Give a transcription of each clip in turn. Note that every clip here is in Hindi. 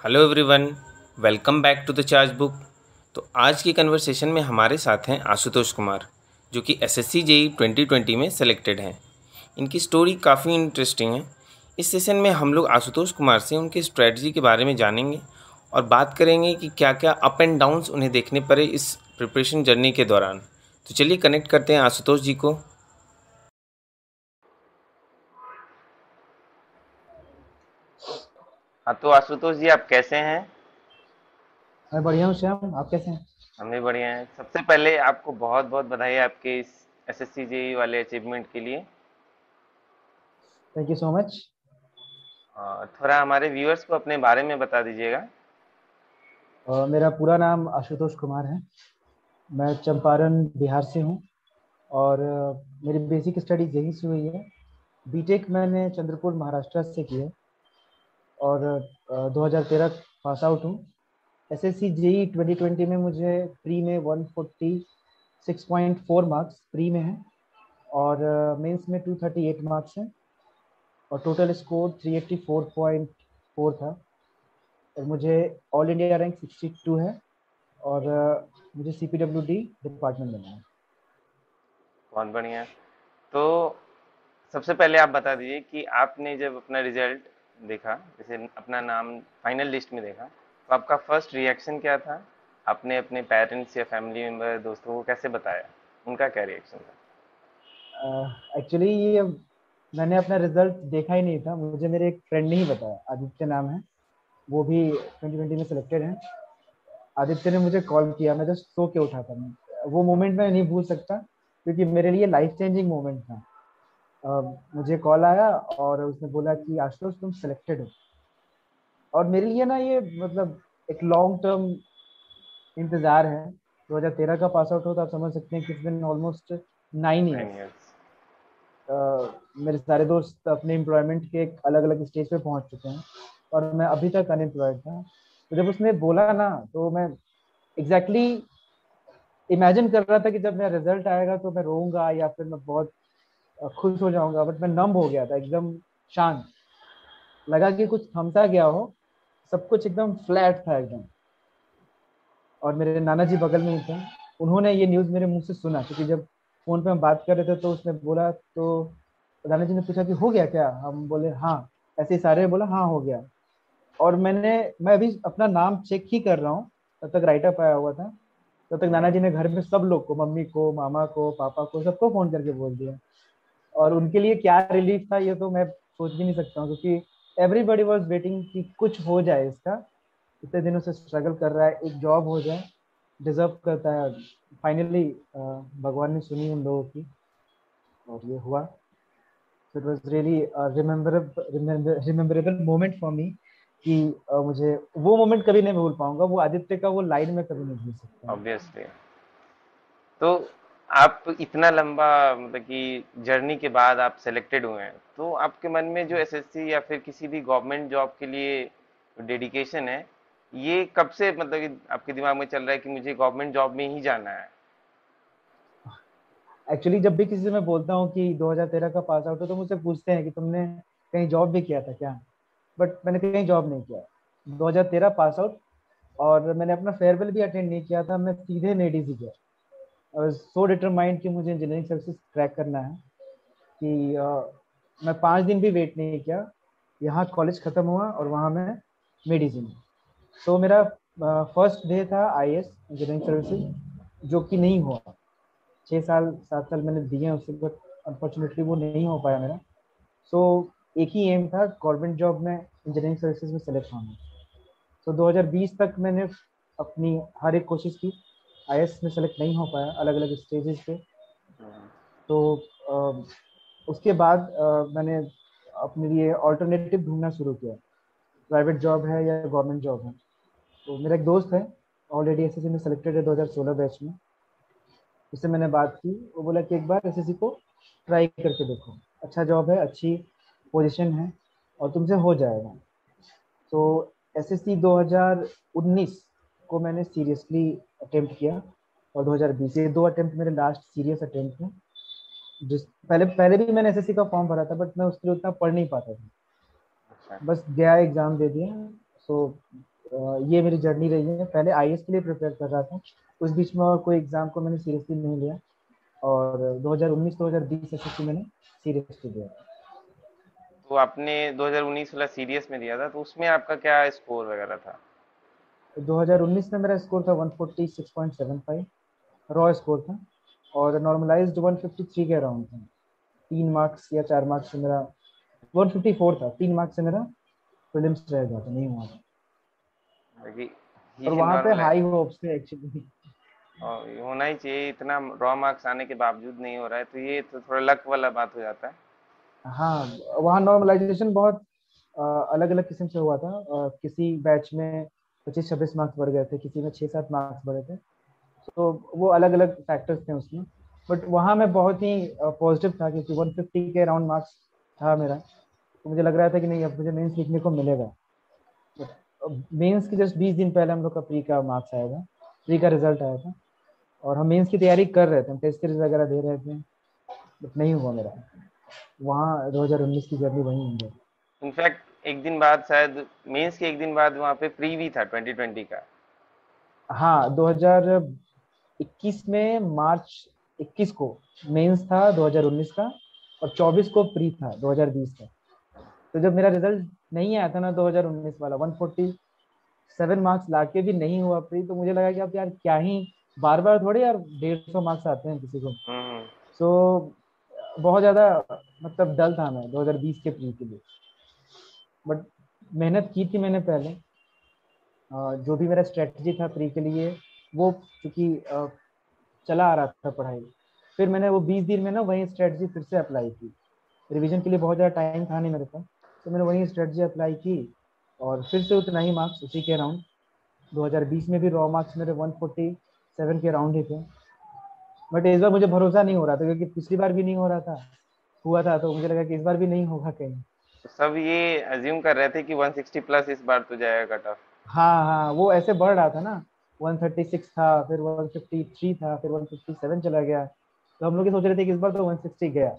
Hello everyone, welcome back to the charge book. तो आज की कन्वर्सेशन में हमारे साथ हैं आशुतोष कुमार, जो कि एसएससी जेई 2020 में सेलेक्टेड हैं। इनकी स्टोरी काफ़ी इंटरेस्टिंग है। इस सेशन में हम लोग आशुतोष कुमार से उनकी स्ट्रेटजी के बारे में जानेंगे और बात करेंगे कि क्या क्या अप एंड डाउन्स उन्हें देखने पड़े इस प्रिपरेशन जर्नी के दौरान। तो चलिए कनेक्ट करते हैं आशुतोष जी को। हाँ, तो आशुतोष जी आप कैसे हैं? मैं बढ़िया हूँ श्याम। आप कैसे हैं? हम भी बढ़िया हैं। सबसे पहले आपको बहुत बहुत बधाई आपके इस एसएससी जेई वाले अचीवमेंट के लिए। Thank you so much. थोड़ा हमारे व्यूअर्स को अपने बारे में बता दीजिएगा। मेरा पूरा नाम आशुतोष कुमार है। मैं चंपारण बिहार से हूँ और मेरी बेसिक स्टडीज यहीं से हुई है। बीटेक मैंने चंद्रपुर महाराष्ट्र से की है और 2013 पास आउट हूँ। एसएससी जेई 2020 में मुझे प्री में 146.4 मार्क्स प्री में है और मेंस में 238 मार्क्स हैं और टोटल स्कोर 384.4 था और मुझे ऑल इंडिया रैंक 62 है और मुझे CPWD डिपार्टमेंट मिला है। बहुत बढ़िया। तो सबसे पहले आप बता दीजिए कि आपने जब अपना रिजल्ट देखा, जैसे अपना नाम फाइनल लिस्ट में देखा, तो आपका फर्स्ट रिएक्शन क्या था? आपने अपने पेरेंट्स या फैमिली मेंबर दोस्तों को कैसे बताया? उनका क्या रिएक्शन था? एक्चुअली ये मैंने अपना रिजल्ट देखा ही नहीं था, मुझे मेरे एक फ्रेंड ने ही बताया। आदित्य नाम है, वो भी 2020 में सिलेक्टेड है। आदित्य ने मुझे कॉल किया, मैं जस्ट सो के उठा था। मैं वो मोमेंट मैं नहीं भूल सकता क्योंकि मेरे लिए लाइफ चेंजिंग मोमेंट था। मुझे कॉल आया और उसने बोला कि आशुतोष तुम सिलेक्टेड हो। और मेरे लिए ना ये मतलब एक लॉन्ग टर्म इंतजार है। 2013 का पास आउट हो तो आप समझ सकते हैं किस दिन ऑलमोस्ट 9 इयर्स। 9 इयर्स। मेरे सारे दोस्त अपने एम्प्लॉयमेंट के एक अलग अलग स्टेज पे पहुंच चुके हैं और मैं अभी तक अनएम्प्लॉयड था। तो जब उसने बोला ना तो मैं एग्जैक्टली इमेजिन कर रहा था कि जब मेरा रिजल्ट आएगा तो मैं रोऊंगा या फिर मैं बहुत खुश हो जाऊंगा, बट मैं नम हो गया था एकदम। शांत लगा कि कुछ थमसा गया हो, सब कुछ एकदम फ्लैट था एकदम। और मेरे नाना जी बगल में ही थे, उन्होंने ये न्यूज़ मेरे मुंह से सुना क्योंकि जब फोन पे हम बात कर रहे थे तो उसने बोला। तो नाना जी ने पूछा कि हो गया क्या, हम बोले हाँ। ऐसे ही सारे बोला हाँ हो गया। और मैं अभी अपना नाम चेक ही कर रहा हूँ, तब तक राइट अप आया हुआ था। तब तक नाना जी ने घर में सब लोग को, मम्मी को, मामा को, पापा को, सबको फोन करके बोल दिया। और उनके लिए क्या रिलीफ था ये तो मैं सोच भी नहीं सकता हूँ क्योंकि एवरीबडी वॉज वेटिंग कि कुछ हो जाए इसका। इतने दिनों से स्ट्रगल कर रहा है, एक जॉब हो जाए, डिजर्व करता है। फाइनली भगवान ने सुनी उन लोगों की और ये हुआ। It was really rememberable moment for me कि मुझे वो मोमेंट कभी नहीं भूल पाऊंगा। वो आदित्य का वो लाइन में कभी नहीं भूल सकता। ऑब्वियसली। तो आप इतना लंबा मतलब कि जर्नी के बाद आप सेलेक्टेड हुए हैं, तो आपके मन में जो एसएससी या फिर किसी भी गवर्नमेंट जॉब के लिए डेडिकेशन है, ये कब से मतलब कि आपके दिमाग में चल रहा है कि मुझे गवर्नमेंट जॉब में ही जाना है? एक्चुअली जब भी किसी से मैं बोलता हूँ कि 2013 का पास आउट हो तो मुझसे पूछते हैं कि तुमने कहीं जॉब भी किया था क्या। बट मैंने कहीं जॉब नहीं किया। 2013 पास आउट और मैंने अपना फेयरवेल भी अटेंड नहीं किया था, मैं सीधे नेडी से गया। आई वाज सो डिटरमाइंड कि मुझे इंजीनियरिंग सर्विसेज क्रैक करना है कि मैं 5 दिन भी वेट नहीं किया। यहाँ कॉलेज खत्म हुआ और वहाँ मैं मेडिसिन। तो मेरा फर्स्ट डे था आईएएस इंजीनियरिंग सर्विसेज, जो कि नहीं हुआ। 6 साल 7 साल मैंने दिए हैं उससे, बट अनफॉर्चुनेटली वो नहीं हो पाया मेरा। सो एक ही एम था गवर्नमेंट जॉब में इंजीनियरिंग सर्विसेज में सेलेक्ट होना। तो 2020 तक मैंने अपनी हर एक कोशिश की। आईएएस में सेलेक्ट नहीं हो पाया अलग अलग स्टेजेस पे। तो उसके बाद मैंने अपने लिए ऑल्टरनेटिव ढूंढना शुरू किया, प्राइवेट जॉब है या गवर्नमेंट जॉब है। तो मेरा एक दोस्त है, ऑलरेडी एसएससी में सेलेक्टेड है 2016 बैच में। उससे मैंने बात की, वो बोला कि एक बार एसएससी को ट्राई करके देखो, अच्छा जॉब है, अच्छी पोजीशन है और तुमसे हो जाएगा। तो एसएससी 2019 को मैंने सीरियसली अटेम्प्ट किया और 2020 ये दो अटेम्प्ट मेरे लास्ट सीरियस अटेम्प्ट हैं। जिस पहले पहले भी मैंने एसएससी का फॉर्म भरा था बट मैं उसके लिए उतना पढ़ नहीं पाता था, अच्छा। बस गया एग्जाम दे दिया। सो ये मेरी जर्नी रही है। पहले आईएएस के लिए प्रिपेयर कर रहा था, उस बीच में और कोई एग्जाम को मैंने सीरियसली नहीं लिया, और 2019-2020 एसएससी मैंने सीरियसली दिया। तो आपने 2019 वाला सीरियस में दिया था, तो उसमें आपका क्या स्कोर वगैरह था? तो 2019 में मेरा स्कोर था 146.75, रॉ स्कोर था, और नॉर्मलाइज्ड 153 के अराउंड था। 3 मार्क्स या 4 मार्क्स से मेरा 154 था, 3 मार्क्स से मेरा प्रीलिम्स रह गया था, नहीं हुआ था। बाकी और ये वहाँ पे नॉर्मल हाई होप्स थे एक्चुअली। और होना ही चाहिए, इतना रॉ मार्क्स आने के बावजूद नहीं हो रहा है तो ये तो थोड़ा लक वाला बात हो जाता है। हाँ, वहाँ नॉर्मलाइजेशन बहुत अलग अलग किस्म से हुआ था। किसी बैच में 25-26 मार्क्स बढ़ गए थे, किसी में 6-7 मार्क्स बढ़े थे। तो वो अलग अलग फैक्टर्स थे उसमें। बट वहाँ मैं बहुत ही पॉजिटिव था, क्योंकि 150 के अराउंड मार्क्स था मेरा। तो मुझे लग रहा था कि नहीं, अब मुझे मेंस लिखने को मिलेगा। मेंस के जस्ट 20 दिन पहले हम लोग का प्री का मार्क्स आया था, प्री का रिजल्ट आया था, और हम मेंस की तैयारी कर रहे थे, हम टेस्ट सीरीज वगैरह दे रहे थे, बट नहीं हुआ मेरा। वहाँ 2019 की जर्नी वही हुई। इनफैक्ट एक दिन बाद शायद, मेंस के एक दिन बाद वहाँ पे प्री भी था 2020 का। हाँ, 2021 में मार्च 21 को मेंस था 2019 का, और 24 को प्री था 2020 का। तो जब मेरा रिजल्ट नहीं आया था ना 2019 वाला, 147 मार्क्स लाके भी नहीं हुआ प्री, तो मुझे लगा कि अब यार क्या ही, बार बार थोड़े यार 150 मार्क्स आते हैं किसी को। हम्म। सो बहुत ज्यादा मतलब डल था मैं 2020 के प्री के लिए। बट मेहनत की थी मैंने पहले। जो भी मेरा स्ट्रेटजी था प्री के लिए, वो चूंकि चला आ रहा था पढ़ाई, फिर मैंने वो 20 दिन में ना वही स्ट्रेटजी फिर से अप्लाई की। रिवीजन के लिए बहुत ज़्यादा टाइम था नहीं मेरे पास, तो मैंने वही स्ट्रेटजी अप्लाई की, और फिर से उतना ही मार्क्स उसी के अराउंड। 2020 में भी रॉ मार्क्स मेरे 147 के अराउंड ही थे। बट इस बार मुझे भरोसा नहीं हो रहा था, क्योंकि पिछली बार भी नहीं हो रहा था, हुआ था, तो मुझे लगा कि इस बार भी नहीं होगा कहीं। तो सब ये अज्यूम कर रहे थे कि 160 प्लस इस बार तो जाएगा कट ऑफ। हाँ हाँ, वो ऐसे बढ़ रहा था ना। 136 था, फिर 153 था, फिर 157 चला गया, तो हम लोग ये सोच रहे थे कि इस बार तो 160 गया।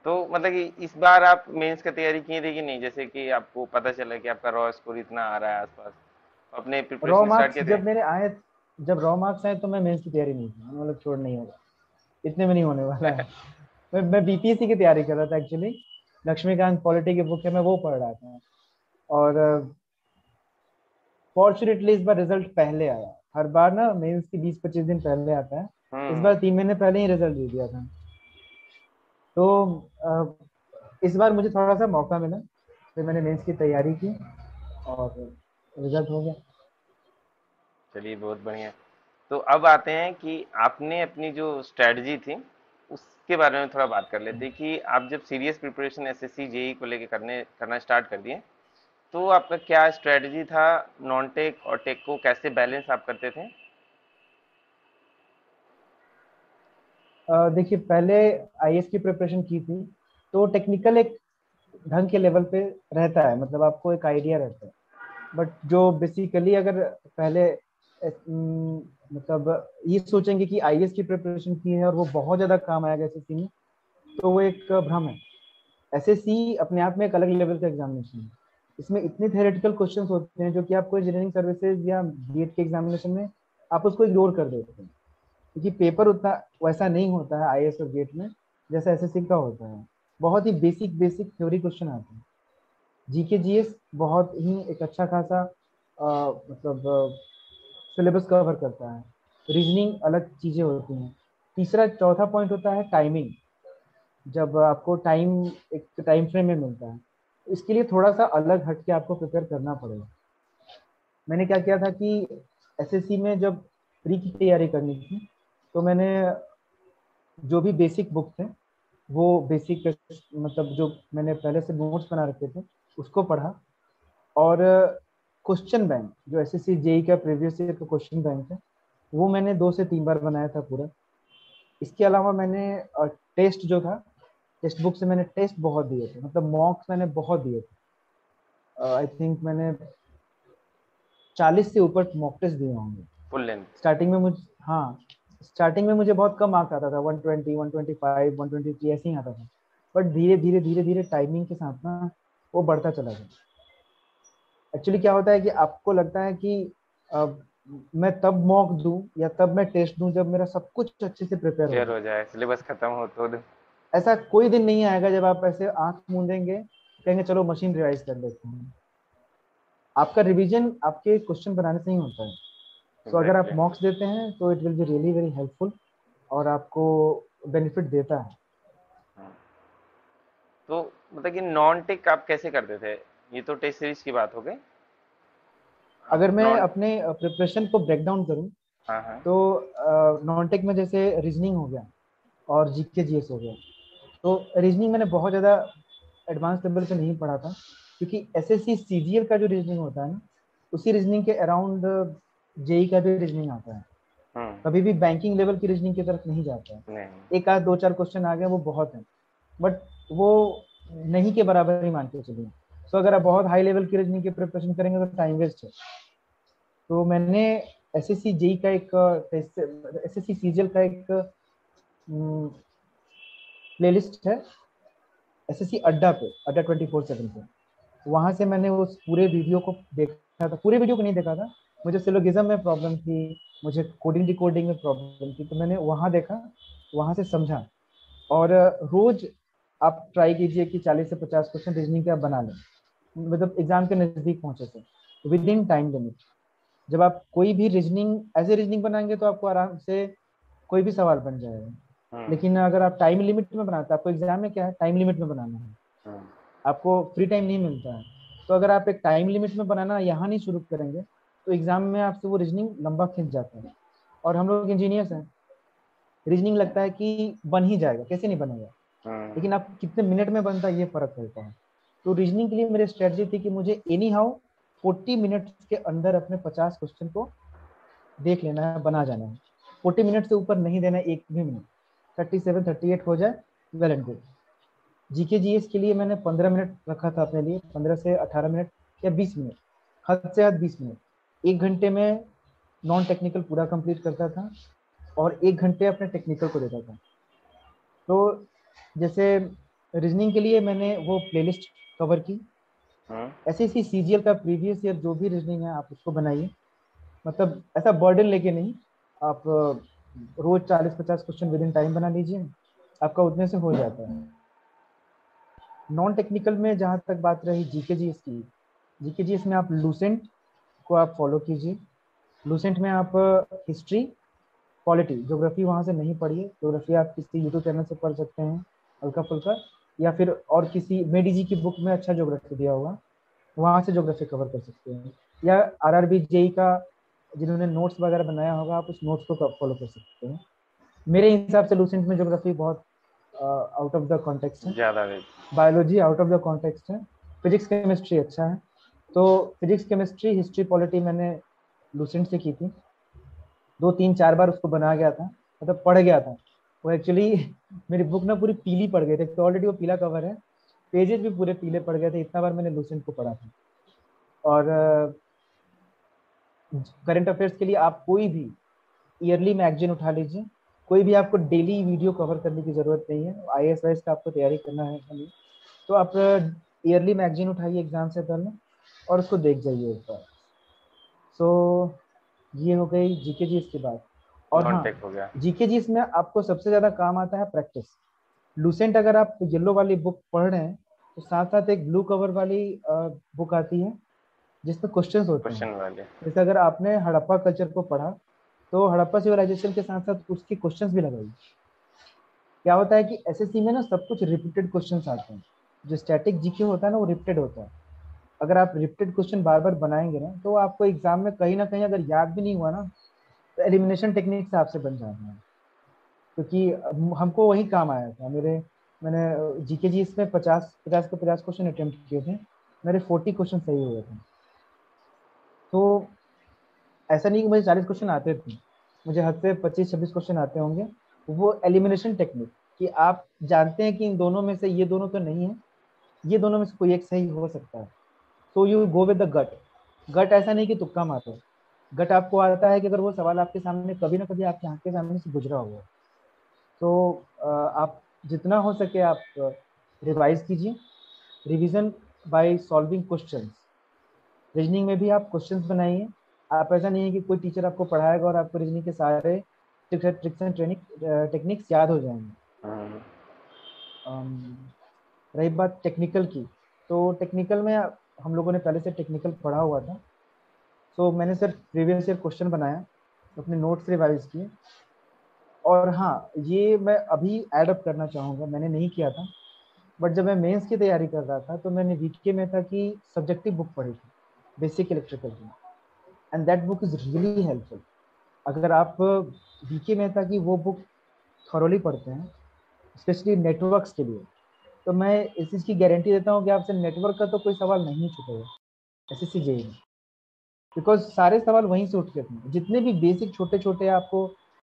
तो मतलब कि इस बार आप मेंस की तैयारी किए थे कि नहीं, जैसे कि आपको पता चला कि आपका रॉ स्कोर इतना आ रहा है आसपास, तो अपने रॉ प्रिपरेशन स्टार्ट मार्क्स किए थे? जब मेरे आए, जब रॉ मार्क्स आए तो मैं मेंस की तैयारी नहीं की, मतलब छोड़ नहीं होगा, इतने में नहीं होने वाला है। मैं बीपीएससी की तैयारी कर रहा था एक्चुअली। लक्ष्मीकांत पॉलिटी की बुक है, मैं वो पढ़ रहा था। और फॉर्चुनेटली इस बार रिजल्ट पहले आया। हर बार ना मेंस की 20-25 दिन पहले आता है, इस हम्म। बार 3 महीने पहले ही रिजल्ट दे दिया था। तो इस बार मुझे थोड़ा सा मौका मिला, फिर मैंने मेंस की तैयारी की, और रिजल्ट हो गया। चलिए बहुत बढ़िया। तो अब आते हैं कि आपने अपनी जो स्ट्रेटजी थी उसके बारे में थोड़ा बात कर लेते हैं कि आप जब सीरियस प्रिपरेशन एसएससी जेई को लेके करना स्टार्ट कर दिए, तो आपका क्या स्ट्रेटजी था? नॉन टेक और टेक को कैसे बैलेंस आप करते थे? देखिए, पहले आईएएस की प्रिपरेशन की थी, तो टेक्निकल एक ढंग के लेवल पे रहता है, मतलब आपको एक आइडिया रहता है। बट जो बेसिकली अगर पहले मतलब ये सोचेंगे कि आईएएस की प्रिपरेशन की है और वो बहुत ज्यादा काम आएगा एसएससी में, तो वो एक भ्रम है। एसएससी अपने आप में एक अलग लेवल का एग्जामिनेशन है। इसमें इतने थ्योरेटिकल क्वेश्चंस होते हैं जो कि आपको इंजीनियरिंग सर्विसेज या बीएड के एग्जामिनेशन में आप उसको इग्नोर कर देते हैं, क्योंकि पेपर उतना वैसा नहीं होता है आईएएस और गेट में जैसा एसएससी का होता है। बहुत ही बेसिक बेसिक थ्योरी क्वेश्चन आते हैं। जीके जीएस बहुत ही एक अच्छा खासा मतलब सिलेबस कवर करता है। रीजनिंग अलग चीजें होती हैं। तीसरा चौथा पॉइंट होता है टाइमिंग। जब आपको टाइम एक टाइम फ्रेम में मिलता है, तो इसके लिए थोड़ा सा अलग हट के आपको प्रिपेयर करना पड़ेगा। मैंने क्या किया था कि एसएससी में जब प्री की तैयारी करनी थी, तो मैंने जो भी बेसिक बुक थे, वो बेसिक मतलब जो मैंने पहले से नोट्स बना रखे थे उसको पढ़ा। और क्वेश्चन बैंक जो एसएससी जेई का प्रीवियस ईयर का क्वेश्चन बैंक है, वो मैंने 2 से 3 बार बनाया था पूरा। इसके अलावा मैंने टेस्ट जो था, टेक्स्ट बुक से मैंने टेस्ट बहुत दिए थे, मतलब मॉक्स मैंने बहुत दिए थे। आई थिंक मैंने 40 से ऊपर मॉक टेस्ट दिए होंगे। Full length? स्टार्टिंग में मुझे, हाँ, स्टार्टिंग में मुझे बहुत कम मार्क्स आता था, 120, 125, 123 ऐसे ही आता था। बट धीरे धीरे धीरे धीरे टाइमिंग के साथ ना वो बढ़ता चला गया। एक्चुअली क्या होता है कि आपको लगता है कि अ, मैं तब मॉक दूं या तब मैं टेस्ट दूं जब मेरा सब कुछ अच्छे से प्रिपेयर हो क्लियर जाए। हो जाए, सिलेबस खत्म हो तो। ऐसा कोई दिन नहीं आएगा जब आप ऐसे आंख मूंदेंगे, कहेंगे चलो मशीन रिवाइज कर लेते हैं। आपका रिवीजन आपके क्वेश्चन बनाने से ही होता है। सो अगर आप एग्जैक्टली। मॉक्स देते हैं तो it will be really very helpful और आपको बेनिफिट देता है। तो मतलब कि नॉन टेक आप कैसे करते थे? ये तो टेस्ट सीरीज की बात हो गई। आप अगर मैं नॉन। अपने प्रिपरेशन को ब्रेक डाउन करूं हाँ हाँ। तो नॉन टेक में जैसे रीजनिंग हो गया और जीके जीएस हो गया। तो रीजनिंग मैंने बहुत ज़्यादा एडवांस लेवल पे नहीं पढ़ा था, क्योंकि एसएससी सीजीएल का जो रीजनिंग होता है ना, उसी रीजनिंग के अराउंड जेई का भी रीजनिंग आता है। कभी भी बैंकिंग लेवल की रीजनिंग की तरफ नहीं जाता है। नहीं। एक आध दो चार क्वेश्चन आ गया वो बहुत है, बट वो नहीं के बराबर ही मान के चलिए। सो अगर आप बहुत हाई लेवल की रीजनिंग की प्रिपरेशन करेंगे तो टाइम वेस्ट है। तो मैंने एसएससी जेई का एक एसएससी सीजीएल का एक प्लेलिस्ट है एसएससी अड्डा पे, अड्डा 24/7 पे। वहां से मैंने उस पूरे वीडियो को देखा था। पूरे वीडियो को नहीं देखा था, मुझे सिलोगिज्म में प्रॉब्लम थी, मुझे कोडिंग डिकोडिंग में प्रॉब्लम थी, तो मैंने वहां देखा, वहां से समझा। और रोज आप ट्राई कीजिए कि 40 से 50 क्वेश्चन रीजनिंग के आप बना लें, मतलब एग्जाम के नजदीक पहुंचे थे विद इन टाइम लिमिट। जब आप कोई भी रीजनिंग ऐसे रीजनिंग बनाएंगे तो आपको आराम से कोई भी सवाल बन जाएगा। हम्म। लेकिन अगर आप टाइम लिमिट में बनाते हैं, आपको एग्जाम में क्या है, टाइम लिमिट में बनाना है, हम्म। आपको फ्री टाइम नहीं मिलता है। तो अगर आप एक टाइम लिमिट में बनाना यहाँ नहीं शुरू करेंगे तो एग्जाम में आपसे वो रीजनिंग लंबा खिंच जाता है। और हम लोग इंजीनियर्स हैं, रीजनिंग लगता है कि बन ही जाएगा, कैसे नहीं बनेगा, हम्म। लेकिन आप कितने मिनट में बनता है ये फर्क रहता है। तो रीजनिंग के लिए मेरी स्ट्रेटजी थी कि मुझे एनी हाउ 40 मिनट के अंदर अपने 50 क्वेश्चन को देख लेना है, बना जाना है। 40 मिनट से ऊपर नहीं देना है एक भी मिनट। 37 38 हो जाए well and good. GK GS के लिए मैंने 15 मिनट रखा था अपने लिए, 15 से 18 मिनट या 20 मिनट, हद से हद 20 मिनट। 1 घंटे में नॉन टेक्निकल पूरा कंप्लीट करता था और 1 घंटे अपने टेक्निकल को देता था। तो जैसे रीजनिंग के लिए मैंने वो प्लेलिस्ट कवर की। हम्म। ऐसे ही सीजीएल का प्रीवियस ईयर जो भी रीजनिंग है आप उसको बनाइए, मतलब ऐसा बर्डन लेके नहीं। आप रोज 40 50 क्वेश्चन विद इन टाइम बना लीजिए, आपका उतने से हो जाता है। नॉन टेक्निकल में जहाँ तक बात रही जीके जीएस की, जीके जीएस में आप लूसेंट को आप फॉलो कीजिए। लूसेंट में आप हिस्ट्री, पॉलिटी, ज्योग्राफी वहाँ से नहीं पढ़िए। ज्योग्राफी आप किसी यूट्यूब चैनल से पढ़ सकते हैं हल्का फुल्का, या फिर और किसी मेडी जी की बुक में अच्छा ज्योग्राफी दिया होगा, वहाँ से ज्योग्राफी कवर कर सकते हैं। या आरआरबी जेई का जिन्होंने नोट्स वगैरह बनाया होगा, आप उस नोट्स को फॉलो कर सकते हैं। मेरे हिसाब से लूसेंट में ज्योग्राफी बहुत आउट ऑफ द कॉन्टेक्स्ट है, ज्यादा भी। Biology out of the context है, फिजिक्स केमिस्ट्री अच्छा है। तो फिजिक्स केमिस्ट्री हिस्ट्री पॉलिटी मैंने लूसेंट से की थी। 2 3 4 बार उसको बना गया था, मतलब पढ़ गया था। वो एक्चुअली मेरी बुक ना पूरी पीली पड़ गई थी, तो ऑलरेडी वो पीला कवर है, पेजेस भी पूरे पीले पड़ गए थे, इतना बार मैंने लूसेंट को पढ़ा था। और करंट अफेयर्स के लिए आप कोई भी ईयरली मैगजीन उठा लीजिए। कोई भी आपको डेली वीडियो कवर करने की जरूरत नहीं है, आईएएस वाईएएस का आपको तैयारी करना है खाली, तो आप ईयरली मैगजीन उठाइए एग्जाम से पहले और उसको देख जाइए एक बार। सो ये हो गई जीके जी की बात। और नॉन हाँ, टेक हो गया। जीके जी में आपको सबसे ज्यादा काम आता है प्रैक्टिस। लूसेंट अगर आप येलो वाली बुक पढ़ रहे हैं तो साथ साथ एक ब्लू कवर वाली बुक आती है जिसमें क्वेश्चंस होते हैं। क्वेश्चन वाले। जैसे अगर आपने हड़प्पा कल्चर को पढ़ा तो हड़प्पा सिविलाइजेशन के साथ साथ उसके क्वेश्चंस भी लगाइए। क्या होता है कि एसएससी में ना सब कुछ रिपीटेड क्वेश्चंस आते हैं। जो स्टैटिक जीके होता है ना वो रिपीटेड होता है। अगर आप रिपीटेड क्वेश्चन बार बार बनाएंगे ना तो आपको एग्जाम में कहीं ना कहीं अगर याद भी नहीं हुआ ना तो एलिमिनेशन टेक्निक से आपसे बन जाना है। क्योंकि हमको वही काम आया था। मैंने जीके जी इसमें 50 क्वेश्चन अटेम्प्ट किए थे, मेरे 40 क्वेश्चन सही हुए थे। तो ऐसा नहीं कि मुझे 40 क्वेश्चन आते थे, मुझे हद से 25 26 क्वेश्चन आते होंगे। वो एलिमिनेशन टेक्निक कि आप जानते हैं कि इन दोनों में से ये दोनों तो नहीं है, ये दोनों में से कोई एक सही हो सकता है। तो you go with the gut. Gut ऐसा नहीं कि तुक्का मारो, गट आपको आता है कि अगर वो सवाल आपके सामने कभी ना कभी आपके आंख के सामने से गुजरा होगा। तो आप जितना हो सके आप रिवाइज कीजिए। Revision by solving questions. Reasoning में भी आप क्वेश्चंस बनाइए। आप ऐसा नहीं है कि कोई टीचर आपको पढ़ाएगा और आपको रीजनिंग के सारे ट्रिक्स एंड टेक्निक्स याद हो जाएंगे। हम्म। रही बात टेक्निकल की, तो टेक्निकल में हम लोगों ने पहले से टेक्निकल पढ़ा हुआ था। तो मैंने सिर्फ प्रीवियस ईयर क्वेश्चन बनाया, अपने नोट्स रिवाइज किए। और हाँ, ये मैं अभी ऐड अप करना चाहूँगा, मैंने नहीं किया था, बट जब मैं मेंस की तैयारी कर रहा था तो मैंने वीके मेहता की सब्जेक्टिव बुक पढ़ी थी, बेसिक इलेक्ट्रिकल की, and that book is really helpful. अगर आप वीके मेहता की वो बुक थॉरोली पढ़ते हैं, स्पेशली नेटवर्क्स के लिए, तो मैं इस चीज़ की गारंटी देता हूँ कि आपसे नेटवर्क का तो कोई सवाल नहीं छूटेगा एसएससी जेईई में, बिकॉज सारे सवाल वहीं से उठ के थे। जितने भी बेसिक छोटे छोटे आपको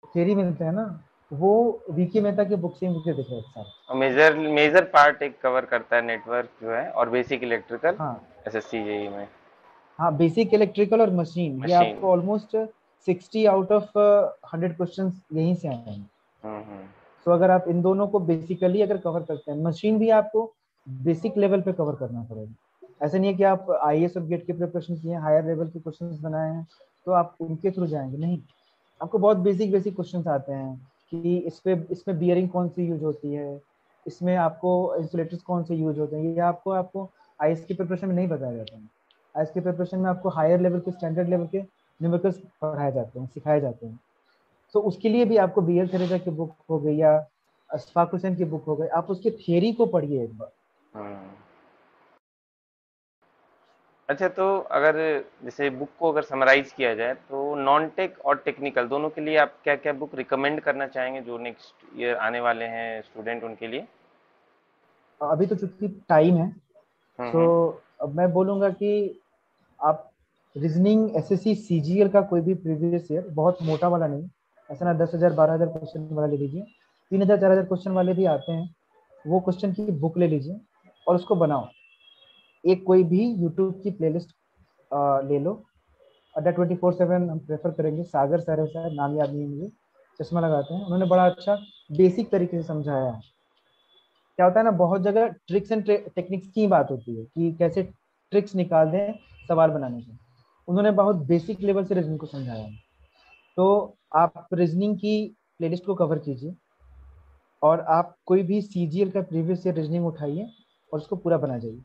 थ्योरी मिलते हैं ना, वो वीके मेहता की बुक से ही मुझे दिख रहे हैं सारे। और मेजर मेजर पार्ट एक कवर करता है नेटवर्क जो है, और बेसिक इलेक्ट्रिकल हाँ एसएससी जेई में। हाँ, बेसिक इलेक्ट्रिकल और मशीन, ये मशीन। आपको ऑलमोस्ट 60 आउट ऑफ 100 क्वेश्चन यहीं से आए हैं। हम्म। तो अगर आप इन दोनों को बेसिकली अगर कवर करते हैं, मशीन भी आपको बेसिक लेवल पे कवर करना पड़ेगा। ऐसा नहीं है कि आप आईएएस और गेट की प्रिपरेशन किए, हायर लेवल के क्वेश्चंस बनाए हैं तो आप उनके थ्रू जाएंगे, नहीं। आपको बहुत बेसिक बेसिक क्वेश्चंस आते हैं कि इसमें बियरिंग कौन सी यूज होती है, इसमें आपको इंसुलेटर्स कौन से यूज होते हैं, ये आपको आपको आईएएस की प्रिपरेशन में नहीं बताया जाता है। आईएएस की प्रिपरेशन में आपको हायर लेवल के, स्टैंडर्ड लेवल के न्यूमेरिकल्स पढ़ाए जाते हैं, सिखाए जाते हैं। तो उसके लिए भी आपको बीएल थेरेजा की बुक हो गई या अशफाक हुसैन की बुक हो गई, आप उसकी थियरी को पढ़िए एक बार। हम्म। अच्छा, तो अगर जैसे बुक को अगर समराइज किया जाए तो नॉन टेक और टेक्निकल दोनों के लिए आप क्या क्या बुक रिकमेंड करना चाहेंगे जो नेक्स्ट ईयर आने वाले हैं स्टूडेंट उनके लिए? अभी तो चूंकि टाइम है, सो हम्म। अब मैं बोलूंगा कि आप रीजनिंग एसएससी सीजीएल का कोई भी प्रीवियस ईयर, बहुत मोटा वाला नहीं, ऐसा ना 10,000 12,000 क्वेश्चन वाला ले लीजिए, 3,000 4,000 क्वेश्चन वाले भी आते हैं, वो क्वेश्चन की बुक ले लीजिए और उसको बनाओ। एक कोई भी यूट्यूब की प्लेलिस्ट ले लो। अड्डा 24/7 हम प्रेफर करेंगे, सागर सर है, सर नाम याद नहीं है मुझे, चश्मा लगाते हैं, उन्होंने बड़ा अच्छा बेसिक तरीके से समझाया है। क्या होता है ना, बहुत जगह ट्रिक्स एंड टेक्निक्स की बात होती है कि कैसे ट्रिक्स निकाल दें सवाल बनाने से, उन्होंने बहुत बेसिक लेवल से रीजनिंग को समझाया है। तो आप रीजनिंग की प्लेलिस्ट को कवर कीजिए और आप कोई भी सीजीएल का प्रीवियस ईयर रीजनिंग उठाइए और उसको पूरा बना जाइए।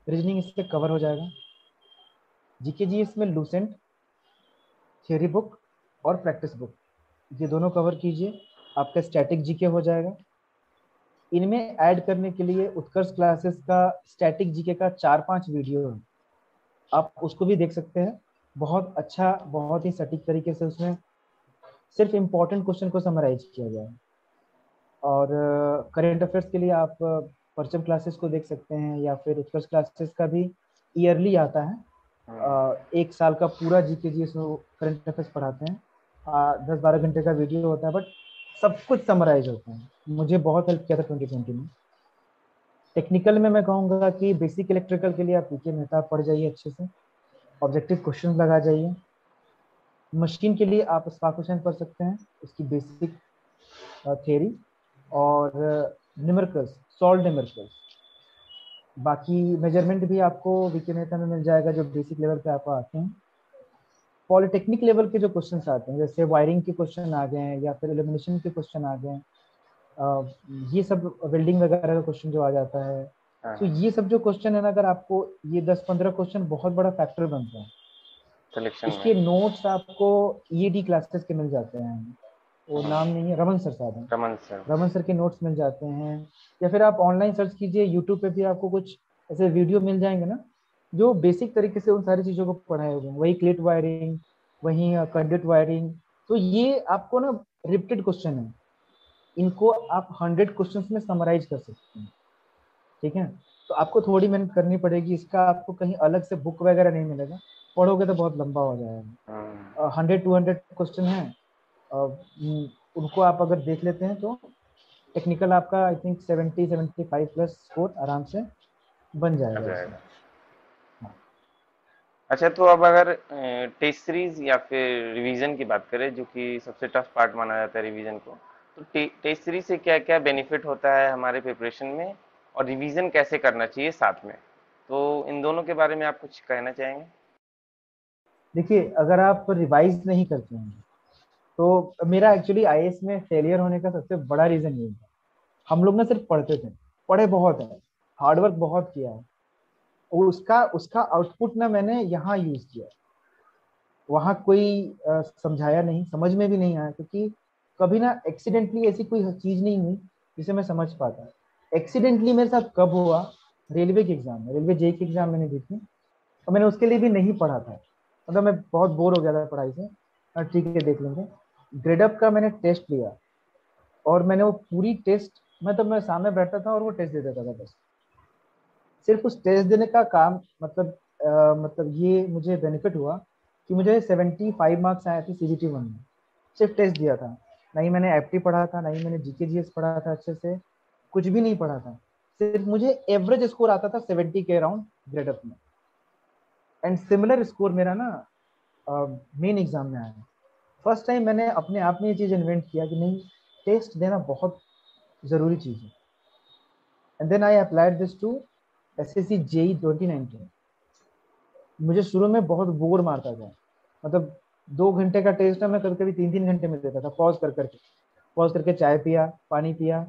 रीजनिंग इससे कवर हो जाएगा। जीके जी इसमें लूसेंट, थ्योरी बुक और प्रैक्टिस बुक, ये दोनों कवर कीजिए, आपका स्टैटिक जीके हो जाएगा। इनमें ऐड करने के लिए उत्कर्ष क्लासेस का स्टैटिक जीके का 4-5 वीडियो है, आप उसको भी देख सकते हैं। बहुत अच्छा, बहुत ही सटीक तरीके से उसमें सिर्फ इम्पोर्टेंट क्वेश्चन को समराइज किया गया है। और करेंट अफेयर्स के लिए आप परचम क्लासेस को देख सकते हैं, या फिर उत्कर्ष क्लासेस का भी ईयरली आता है। हम्म। एक साल का पूरा जीके जी इसमें करंट अफेयर्स पढ़ाते हैं। 10-12 घंटे का वीडियो होता है, बट सब कुछ समराइज होता है। मुझे बहुत हेल्प किया था 2020 में। टेक्निकल में मैं कहूँगा कि बेसिक इलेक्ट्रिकल के लिए आप पीके मेहता पढ़ जाइए अच्छे से, ऑब्जेक्टिव क्वेश्चन लगा जाइए। मशीन के लिए आप अशफाक हुसैन पढ़ सकते हैं, उसकी बेसिक थ्योरी और न्यूमेरिकल्स, सॉल्व न्यूमेरिकल्स। बाकी मेजरमेंट भी आपको वीके मेहता में मिल जाएगा, जो बेसिक लेवल पे आपको आते हैं। पॉलिटेक्निक लेवल के जो क्वेश्चंस आते हैं, जैसे वायरिंग के क्वेश्चन आ गए हैं या फिर इल्यूमिनेशन के क्वेश्चन आ गए हैं, ये सब वेल्डिंग वगैरह का क्वेश्चन जो आ जाता है, हाँ तो हाँ। ये सब जो क्वेश्चन है ना, अगर आपको ये 10-15 क्वेश्चन बहुत बड़ा फैक्टर बनता है। सिलेक्शन में। इसके नोट्स आपको ईडी क्लासेस के मिल जाते हैं, वो हम्म। नाम नहीं है, रमन सर साहब हैं, रमन सर। रमन सर के नोट्स मिल जाते हैं। या फिर आप ऑनलाइन सर्च कीजिए, यूट्यूब पे भी आपको कुछ ऐसे वीडियो मिल जाएंगे ना, जो बेसिक तरीके से उन सारी चीज़ों को पढ़ाए हुए हैं, वही क्लेट वायरिंग, वही कंडक्ट वायरिंग। तो ये आपको ना रिपीटेड क्वेश्चन है, इनको आप 100 क्वेश्चन में समराइज कर सकते हैं, ठीक है। तो आपको थोड़ी मेहनत करनी पड़ेगी, इसका आपको कहीं अलग से बुक वगैरह नहीं मिलेगा, पढ़ोगे तो बहुत लंबा हो हम्म। जाएगा। 100-200 क्वेश्चन है, उनको आप अगर देख लेते हैं तो टेक्निकल आपका आई थिंक 70-75 प्लस स्कोर आराम से बन आ जाएगा उसमें। जाएगा। हाँ। अच्छा, तो अब अगर टेस्ट सीरीज या फिर रिवीजन की बात करें, जो कि सबसे टफ पार्ट माना जाता है रिवीजन को, तो टेस्ट सीरीज से क्या क्या बेनिफिट होता है हमारे प्रिपरेशन में, और रिवीजन कैसे करना चाहिए साथ में? तो इन दोनों के बारे में आप कुछ कहना चाहेंगे? देखिए, अगर आप रिवाइज नहीं करते हैं तो मेरा एक्चुअली आईएएस में फेलियर होने का सबसे बड़ा रीजन ये था। हम लोग ना सिर्फ पढ़ते थे, पढ़े बहुत है, हार्डवर्क बहुत किया है, और उसका उसका आउटपुट ना मैंने यहाँ यूज किया। वहाँ कोई समझाया नहीं, समझ में भी नहीं आया, क्योंकि कभी ना एक्सीडेंटली ऐसी कोई चीज नहीं हुई जिसे मैं समझ पाता। एक्सीडेंटली मेरे साथ कब हुआ, रेलवे के एग्जाम में, रेलवे जेई की एग्जाम मैंने दी थी, और मैंने उसके लिए भी नहीं पढ़ा था। मतलब मैं बहुत बोर हो गया था पढ़ाई से। ठीक है, देख लेंगे। ग्रेडअप का मैंने टेस्ट लिया, और मैंने वो पूरी टेस्ट, मतलब मैं सामने बैठता था और वो टेस्ट दे देता था बस। सिर्फ उस टेस्ट देने का काम, मतलब मतलब ये मुझे बेनिफिट हुआ कि मुझे 75 मार्क्स आए थे सीबीटी वन में। सिर्फ टेस्ट दिया था, नहीं मैंने एफटी पढ़ा था, नहीं मैंने जीके जीएस पढ़ा था अच्छे से, कुछ भी नहीं पढ़ा था। सिर्फ मुझे एवरेज स्कोर आता था 70 के अराउंड ग्रेडअप में। एंड सिमिलर स्कोर मेरा ना मेन एग्जाम में आया। फर्स्ट टाइम मैंने अपने आप में ये चीज इन्वेंट किया कि नहीं, टेस्ट देना बहुत जरूरी चीज है। And then I applied this to SSC JE 2019। मुझे शुरू में बहुत बोर मारता था, मतलब 2 घंटे का टेस्ट है, मैं कभी कभी 3-3 घंटे में देता था, पॉज करके चाय पिया, पानी पिया।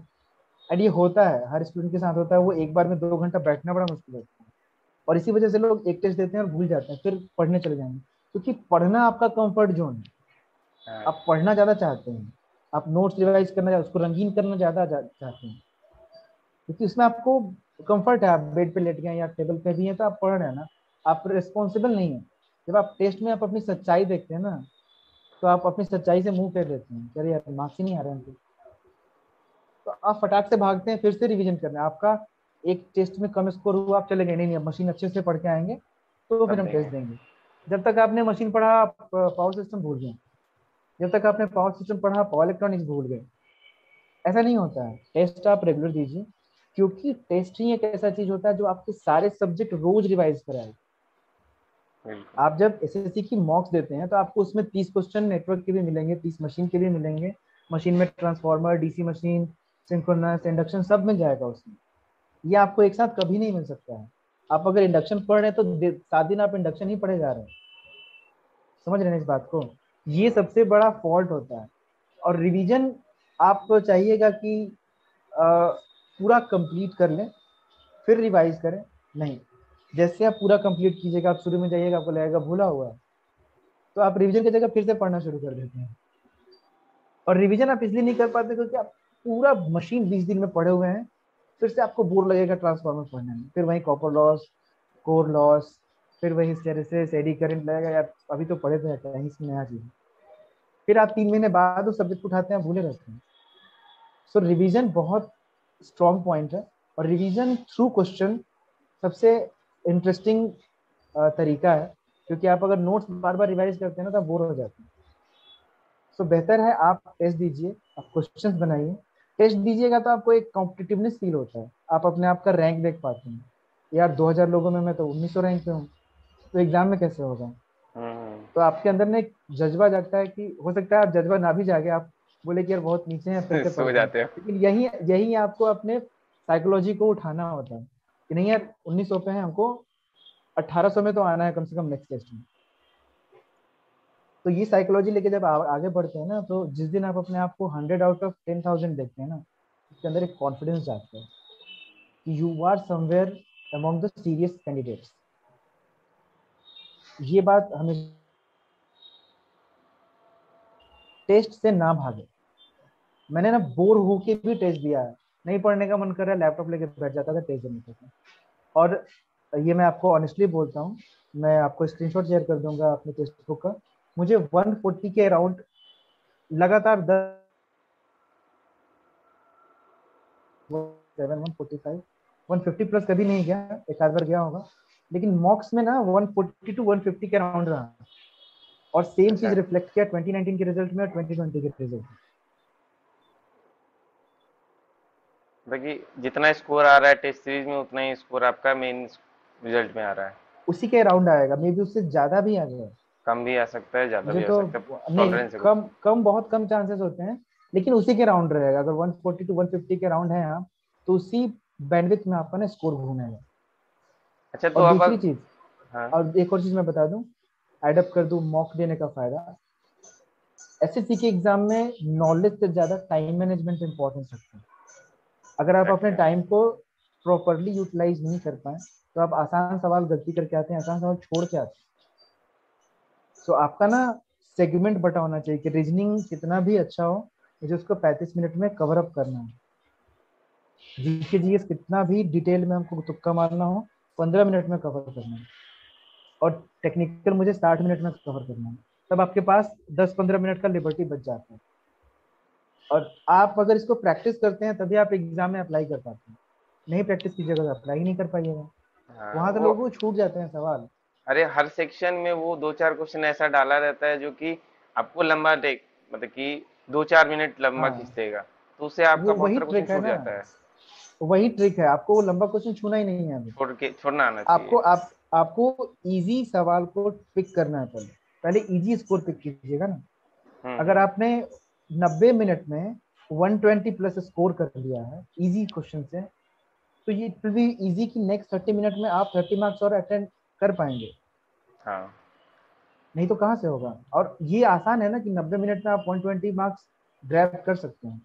एंड ये होता है, हर स्टूडेंट के साथ होता है, वो एक बार में 2 घंटा बैठना बड़ा मुश्किल होता है। और इसी वजह से लोग एक टेस्ट देते हैं और भूल जाते हैं, फिर पढ़ने चले जाएंगे, क्योंकि पढ़ना आपका कंफर्ट जोन है। हाँ। आप पढ़ना ज्यादा चाहते हैं, आप नोट्स रिवाइज करना, उसको रंगीन करना ज्यादा चाहते हैं, क्योंकि उसमें आपको कंफर्ट है। आप बेड पे लेट गए या टेबल पे भी हैं तो आप पढ़ रहे हैं ना, आप रिस्पॉन्सिबल नहीं है। जब आप टेस्ट में आप अपनी सच्चाई देखते हैं ना, तो आप अपनी सच्चाई से मुंह फेर लेते हैं, अरे यार मार्क्स ही नहीं आ रहे हैं, तो आप फटाक से भागते हैं फिर से रिवीजन करना। आपका एक टेस्ट में कम स्कोर हुआ, आप चले गए, नहीं नहीं अब मशीन अच्छे से पढ़ के आएंगे तो फिर तब हम टेस्ट देंगे। देंगे। जब तक आपने मशीन पढ़ा, आप पावर सिस्टम भूल गए। जब तक आपने पावर सिस्टम पढ़ा, पावर इलेक्ट्रॉनिक्स भूल गए। ऐसा नहीं होता है, टेस्ट आप रेगुलर दीजिए, क्योंकि टेस्ट ही एक ऐसा चीज होता है जो आपके सारे सब्जेक्ट रोज रिवाइज कराए। बिल्कुल। आप जब एसएससी की मॉक्स देते हैं तो आपको उसमें 30 क्वेश्चन नेटवर्क के भी मिलेंगे, 30 मशीन के भी मिलेंगे। मशीन में transformer, DC machine, synchronous, induction सब मिल जाएगा उसमें। ये आपको एक साथ कभी नहीं मिल सकता है। आप अगर इंडक्शन पढ़ रहे हैं तो 7 दिन आप इंडक्शन ही पढ़े जा रहे हैं। समझ रहे हैं इस बात को? ये सबसे बड़ा फॉल्ट होता है। और रिवीजन आपको चाहिएगा कि पूरा कंप्लीट कर लें फिर रिवाइज करें। नहीं, जैसे आप पूरा कंप्लीट कीजिएगा, आप शुरू में जाइएगा आपको लगेगा भूला हुआ है, तो आप रिवीजन की जगह फिर से पढ़ना शुरू कर देते हैं। और रिवीजन आप इसलिए नहीं कर पाते क्योंकि आप पूरा मशीन 20 दिन में पढ़े हुए हैं, फिर से आपको बोर लगेगा ट्रांसफार्मर पढ़ने में, फिर वही कॉपर लॉस, कोर लॉस, फिर वही हिस्टैरिसीस, एडी करंट लगेगा, यार अभी तो पढ़े थे कहीं इसमें नया चीज। फिर आप 3 महीने बाद उस सब्जेक्ट को उठाते हैं, भूले रहते हैं। सो रिवीजन बहुत स्ट्रॉन्ग पॉइंट है, और रिवीजन थ्रू क्वेश्चन सबसे इंटरेस्टिंग तरीका है, क्योंकि आप अगर नोट्स बार बार रिवाइज करते हैं ना तो आप बोर हो जाते हैं। सो बेहतर है आप टेस्ट दीजिए, आप क्वेश्चंस बनाइए। टेस्ट दीजिएगा तो आपको एक कॉम्पिटिटिवनेस फील होता है, आप अपने आप का रैंक देख पाते हैं। यार 2000 लोगों में मैं तो 1900 रैंक पे हूँ, तो एग्जाम में कैसे होगा? हम्म। तो आपके अंदर में एक जज्बा जागता है, कि हो सकता है आप जज्बा ना भी जागे, आप बोले कि यार बहुत नीचे हैं, फिर से सो पढ़ते हैं। जाते हो। लेकिन यही यही आपको अपने साइकोलॉजी को उठाना होता है कि नहीं यार 1900 पे है, हमको 1800 में तो आना है कम से कम नेक्स्ट टेस्ट में। तो ये साइकोलॉजी लेके जब आगे बढ़ते हैं ना, तो जिस दिन आप अपने आप को 100 आउट ऑफ 10,000 देखते हैं ना, उसके अंदर एक कॉन्फिडेंस जाता है कि you are somewhere among the serious candidates. ये बात हमें, टेस्ट से ना भागे। मैंने ना बोर होके भी टेस्ट दिया है, नहीं पढ़ने का मन कर रहा है, लैपटॉप लेके बैठ जाता था टेस्ट देने के लिए। और ये मैं आपको ऑनेस्टली बोलता हूँ, मैं आपको स्क्रीनशॉट शेयर कर दूंगा अपने टेक्स्ट बुक का। मुझे 140 के अराउंड लगातार 147, 145, 150 प्लस कभी नहीं गया, एक आध बार गया होगा, लेकिन मॉक्स में ना 140 टू 150 के अराउंड रहा। और सेम चीज अच्छा। रिफ्लेक्ट किया 2019 के रिजल्ट में और 2020 के रिजल्ट में। बाकी जितना स्कोर आ रहा है टेस्ट सीरीज में, उतना ही स्कोर आपका मेन रिजल्ट में आ रहा है। उसी के अराउंड आएगा, मे बी उससे ज्यादा भी आ जाए। कम भी आ सकता है, ज़्यादा मुझे भी आ तो सकता है। नहीं, टॉलरेंस है कुछ। कम कम बहुत कम चांसेस होते हैं, लेकिन उसी के राउंड रहेगा। अगर 140 टू 150 के राउंड है आप, तो उसी बैंडविड्थ में आपका ना स्कोर घूमेगा। अच्छा तो और अब दूसरी चीज, हाँ। और एक और चीज मैं बता दूं, एडअप कर दूं मॉक देने का फायदा। एसएससी के एग्जाम में नॉलेज से ज्यादा टाइम मैनेजमेंट इंपॉर्टेंस रखते हैं। अगर आप अपने अच्छा। टाइम को प्रॉपरली यूटिलाइज नहीं कर पाए तो आप आसान सवाल गलती करके आते हैं, आसान सवाल छोड़ के आते हैं। तो आपका ना सेगमेंट बटा होना चाहिए कि रीजनिंग कितना भी अच्छा हो, मुझे उसको 35 मिनट में कवर अप करना है। जीके जीएस कितना भी डिटेल में हमको तुक्का मारना हो, 15 मिनट में कवर करना है। और टेक्निकल मुझे 60 मिनट में कवर करना है। तब आपके पास 10-15 मिनट का लिबर्टी बच जाता है। और आप अगर इसको प्रैक्टिस करते हैं तभी आप एग्जाम में अप्लाई कर पाते हैं। नहीं प्रैक्टिस कीजिएगा तो अप्लाई नहीं कर पाइएगा। हाँ वहां तो वो, लोगों को छूट जाते हैं सवाल। अरे हर सेक्शन में वो दो चार क्वेश्चन ऐसा डाला रहता है जो कि आपको लंबा टेक, मतलब कि 2-4 मिनट लंबा खींच हाँ, देगा, तो उससे आपका वो बहुत वही सारा क्वेश्चन ट्रिक है छूट ना, जाता है। वही ट्रिक है। आपको वो लंबा क्वेश्चन छूना ही नहीं है अभी। छोड़ना आना चाहिए। आपको इजी सवाल को पिक करना है। पहले पहले इजी स्कोर पिक कीजिएगा ना। अगर हम्म। आपने 90 मिनट में 120 प्लस स्कोर कर लिया है इजी क्वेश्चन से, तो ये इट विल बी इजी कि नेक्स्ट 30 मिनट में आप 30 मार्क्स और अटेंड कर पाएंगे। हाँ। नहीं तो कहाँ से होगा। और ये आसान है ना कि 90 मिनट में आप 120 मार्क्स ग्रैब कर सकते हैं।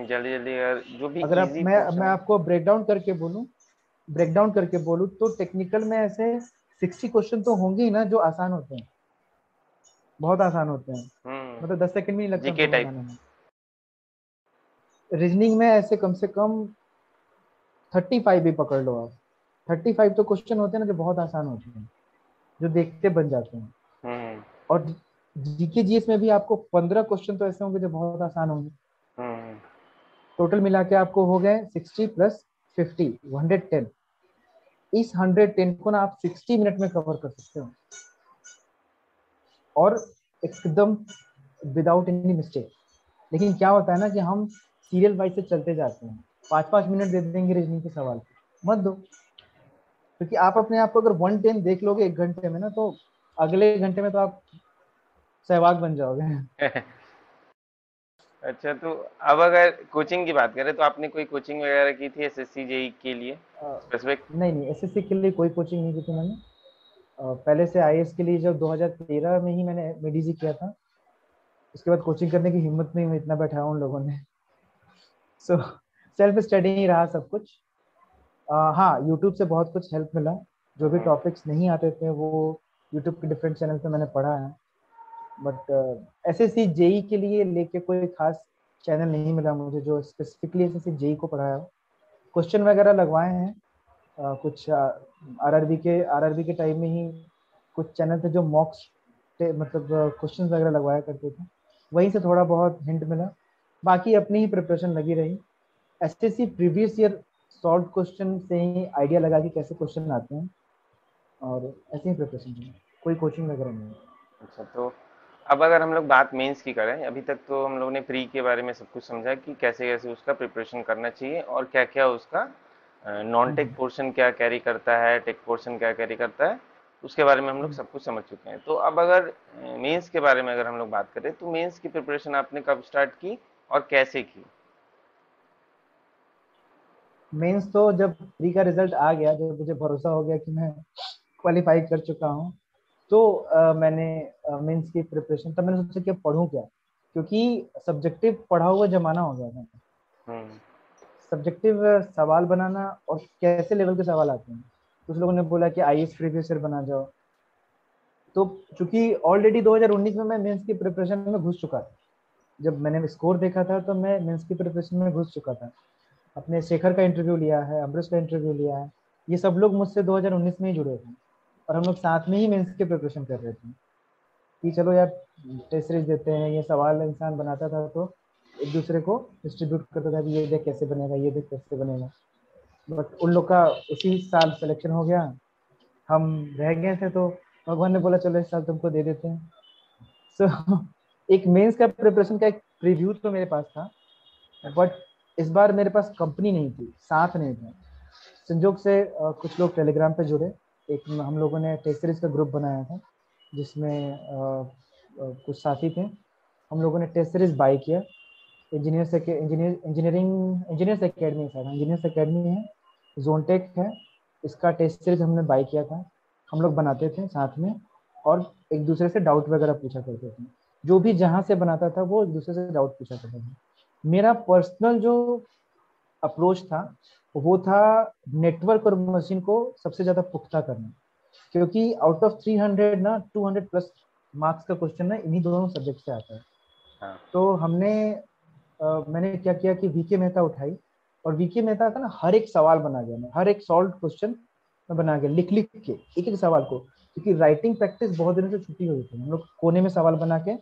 जल्दी जल्दी अगर जो भी अगर आप इजी मैं पोर्शन। आपको ब्रेक डाउन करके बोलूँ तो टेक्निकल में ऐसे 60 क्वेश्चन तो होंगे ही ना जो आसान होते हैं, बहुत आसान होते हैं। मतलब 10 सेकंड में नहीं लगता जीके उनको टाइप। बनाने में। रीजनिंग में ऐसे कम से कम 35 भी पकड़ लो आप। 35 तो क्वेश्चन होते हैं ना जो बहुत आसान होते हैं, जो देखते बन जाते हैं। हम्म। और जीके जीएस में भी आपको 15 क्वेश्चन तो ऐसे होंगे जो बहुत आसान होंगे। हम्म। टोटल मिला के आपको हो गए 60 प्लस 50, 110। इस 110 को ना आप 60 मिनट में कवर कर सकते हो, और एकदम विदाउट एनी मिस्टेक। लेकिन क्या होता है ना कि हम सीरियल वाइज से चलते जाते हैं। 5-5 मिनट दे देंगे रीजनिंग के सवाल, मत दो। क्योंकि आप अपने आप को अगर 110 देख लोगे 1 घंटे में ना, तो अगले घंटे में तो आप सहवाग बन जाओगे। अच्छा तो अब अगर कोचिंग की बात करें तो आपने कोई कोचिंग वगैरह की थी एसएससी जेई के लिए स्पेसिफिक? नहीं नहीं, एसएससी के लिए कोई कोचिंग नहीं की थी मैंने। पहले से आईएएस के लिए जब 2013 में ही मैंने मेडिजी किया था, उसके बाद कोचिंग करने की हिम्मत नहीं हुई, इतना बैठाया उन लोगों ने। सो सेल्फ स्टडी ही रहा सब कुछ। हाँ, यूट्यूब से बहुत कुछ हेल्प मिला। जो भी टॉपिक्स नहीं आते थे वो यूट्यूब के डिफरेंट चैनल पे मैंने पढ़ा है। बट एसएससी जेई के लिए लेके कोई खास चैनल नहीं मिला मुझे जो स्पेसिफिकली एसएससी जेई को पढ़ाया हो। क्वेश्चन वगैरह लगवाए हैं कुछ आरआरबी के टाइम में ही कुछ चैनल थे जो मॉक्स मतलब क्वेश्चन वगैरह लगवाया करते थे। वहीं से थोड़ा बहुत हिंट मिला। बाकी अपनी ही प्रिपरेशन लगी रही। SSC previous year solve question से ही आइडिया लगा कि कैसे क्वेश्चन आते हैं, और ऐसे ही प्रिपरेशन की। कोई कोचिंग वगैरह नहीं। अच्छा तो अब अगर हम लोग बात मेंस की करें, अभी तक तो हम लोग ने प्री के बारे में सब कुछ समझा कि कैसे कैसे उसका प्रिपरेशन करना चाहिए और क्या क्या उसका नॉन टेक हम्म। पोर्शन क्या कैरी करता है, टेक पोर्शन क्या कैरी करता है, उसके बारे में हम लोग हम्म। सब कुछ समझ चुके हैं। तो अब अगर मेंस के बारे में अगर हम लोग बात करें तो मेंस की प्रिपरेशन आपने कब स्टार्ट की और कैसे की? मेंस तो जब प्री का रिजल्ट आ गया, जब मुझे भरोसा हो गया कि मैं क्वालिफाई कर चुका हूँ, तो मैंने मेंस की प्रिपरेशन, तब मैंने सोचा कि अब पढूं क्या। क्योंकि सब्जेक्टिव पढ़ा हुआ जमाना हो गया था। हम्म। सब्जेक्टिव सवाल बनाना, और कैसे लेवल के सवाल आते हैं। कुछ लोगों ने बोला कि आईएएस प्रीवियस ईयर बना जाओ। तो चूंकि ऑलरेडी 2019 में मैं मेंस की प्रिपरेशन में घुस चुका था, जब मैंने स्कोर देखा था तो मैं मेंस की प्रिपरेशन में घुस चुका था। अपने शेखर का इंटरव्यू लिया है, अमरीश का इंटरव्यू लिया है। ये सब लोग मुझसे 2019 में ही जुड़े थे, और हम लोग साथ में ही मेंस की प्रिपरेशन कर रहे थे कि चलो यार टेस्ट सीरीज देते हैं। ये सवाल इंसान बनाता था तो एक दूसरे को डिस्ट्रीब्यूट करता था कि ये देख कैसे बनेगा, ये देख कैसे बनेगा। बट उन लोग का उसी साल सिलेक्शन हो गया, हम रह गए थे। तो भगवान ने बोला चलो इस साल तुमको दे देते हैं। सो एक मेंस का प्रिपरेशन का एक प्रीव्यू तो मेरे पास था। अच्छा। बट इस बार मेरे पास कंपनी नहीं थी, साथ नहीं था। संजोग से कुछ लोग टेलीग्राम पे जुड़े। एक हम लोगों ने टेस्ट सीरीज का ग्रुप बनाया था जिसमें कुछ साथी थे। हम लोगों ने टेस्ट सीरीज बाय किया। इंजीनियर्स एकेडमी, शायद इंजीनियर्स एकेडमी है, जोनटेक है, इसका टेस्ट सीरीज हमने बाय किया था, हम लोग बनाते थे साथ में, और एक दूसरे से डाउट वगैरह पूछा करते थे। जो भी जहाँ से बनाता था वो एक दूसरे से डाउट पूछा करते थे। मेरा पर्सनल जो अप्रोच था वो था नेटवर्क और मशीन को सबसे ज्यादा पुख्ता करना, क्योंकि आउट ऑफ 300 ना 200 प्लस मार्क्स का क्वेश्चन ना इन्हीं दोनों सब्जेक्ट से आता है। हाँ। तो मैंने क्या किया कि वीके मेहता उठाई, और वीके मेहता का ना हर एक सवाल बना गया, मैं हर एक सॉल्व क्वेश्चन मैं बना गया, लिख लिख के एक एक सवाल को, क्योंकि राइटिंग प्रैक्टिस बहुत दिनों से छुट्टी हुई थी, हम लोग कोने में सवाल बना के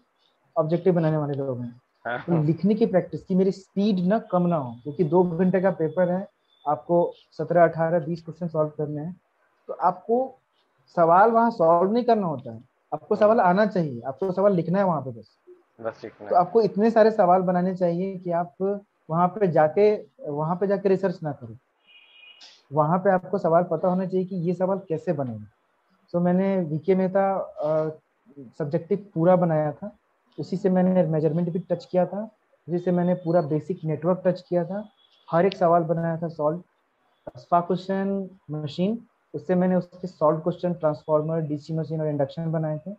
ऑब्जेक्टिव बनाने वाले लोग हैं। तो हाँ। लिखने की प्रैक्टिस की, मेरी स्पीड ना कम ना हो, क्योंकि 2 घंटे का पेपर है, आपको 17 18 20 क्वेश्चन सॉल्व करने हैं। तो आपको सवाल वहां सॉल्व नहीं करना होता है, आपको सवाल आना चाहिए, आपको सवाल लिखना है वहां पे बस। बस सीखना तो है। आपको इतने सारे सवाल बनाने चाहिए कि आप वहां पे जाके रिसर्च ना करें, वहां पे आपको सवाल पता होना चाहिए कि ये सवाल कैसे बनेंगे। तो मैंने वीके मेहता सब्जेक्टिव पूरा बनाया था, उसी से मैंने मेजरमेंट भी टच किया था, उसी से मैंने पूरा बेसिक नेटवर्क टच किया था, हर एक सवाल बनाया था सॉल्व। स्पार्क क्वेश्चन मशीन, उससे मैंने उसके solve question transformer, DC machine और इंडक्शन बनाए थे।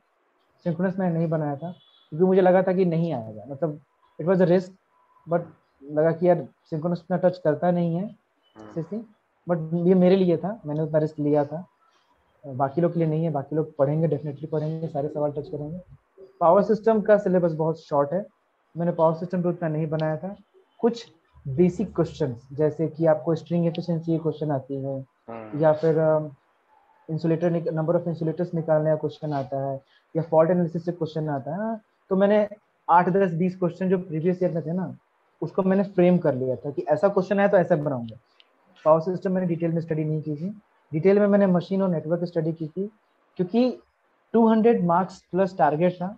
सिंक्रोनस मैंने नहीं बनाया था, क्योंकि मुझे लगा था कि नहीं आएगा, मतलब it was a risk, but लगा कि यार सिंक्रोनस उतना टच करता नहीं है सीसी, बट ये मेरे लिए था, मैंने उतना रिस्क लिया था। बाकी लोग के लिए नहीं है, बाकी लोग पढ़ेंगे, डेफिनेटली पढ़ेंगे, सारे सवाल टच करेंगे। पावर सिस्टम का सिलेबस बहुत शॉर्ट है, मैंने पावर सिस्टम पे उतना नहीं बनाया था। कुछ बेसिक क्वेश्चन, जैसे कि आपको स्ट्रिंग एफिशिएंसी क्वेश्चन आती है, हम्म। या फिर इंसुलेटर नंबर ऑफ इंसुलेटर्स निकालने का क्वेश्चन आता है, या फॉल्ट एनालिसिस से क्वेश्चन आता है। तो मैंने 8 10 20 क्वेश्चन जो प्रीवियस ईयर में थे ना, उसको मैंने फ्रेम कर लिया था कि ऐसा क्वेश्चन है तो ऐसा बनाऊंगा। पावर सिस्टम मैंने डिटेल में स्टडी नहीं की थी, डिटेल में मैंने मशीन और नेटवर्क स्टडी की थी, क्योंकि 200 मार्क्स प्लस टारगेट था।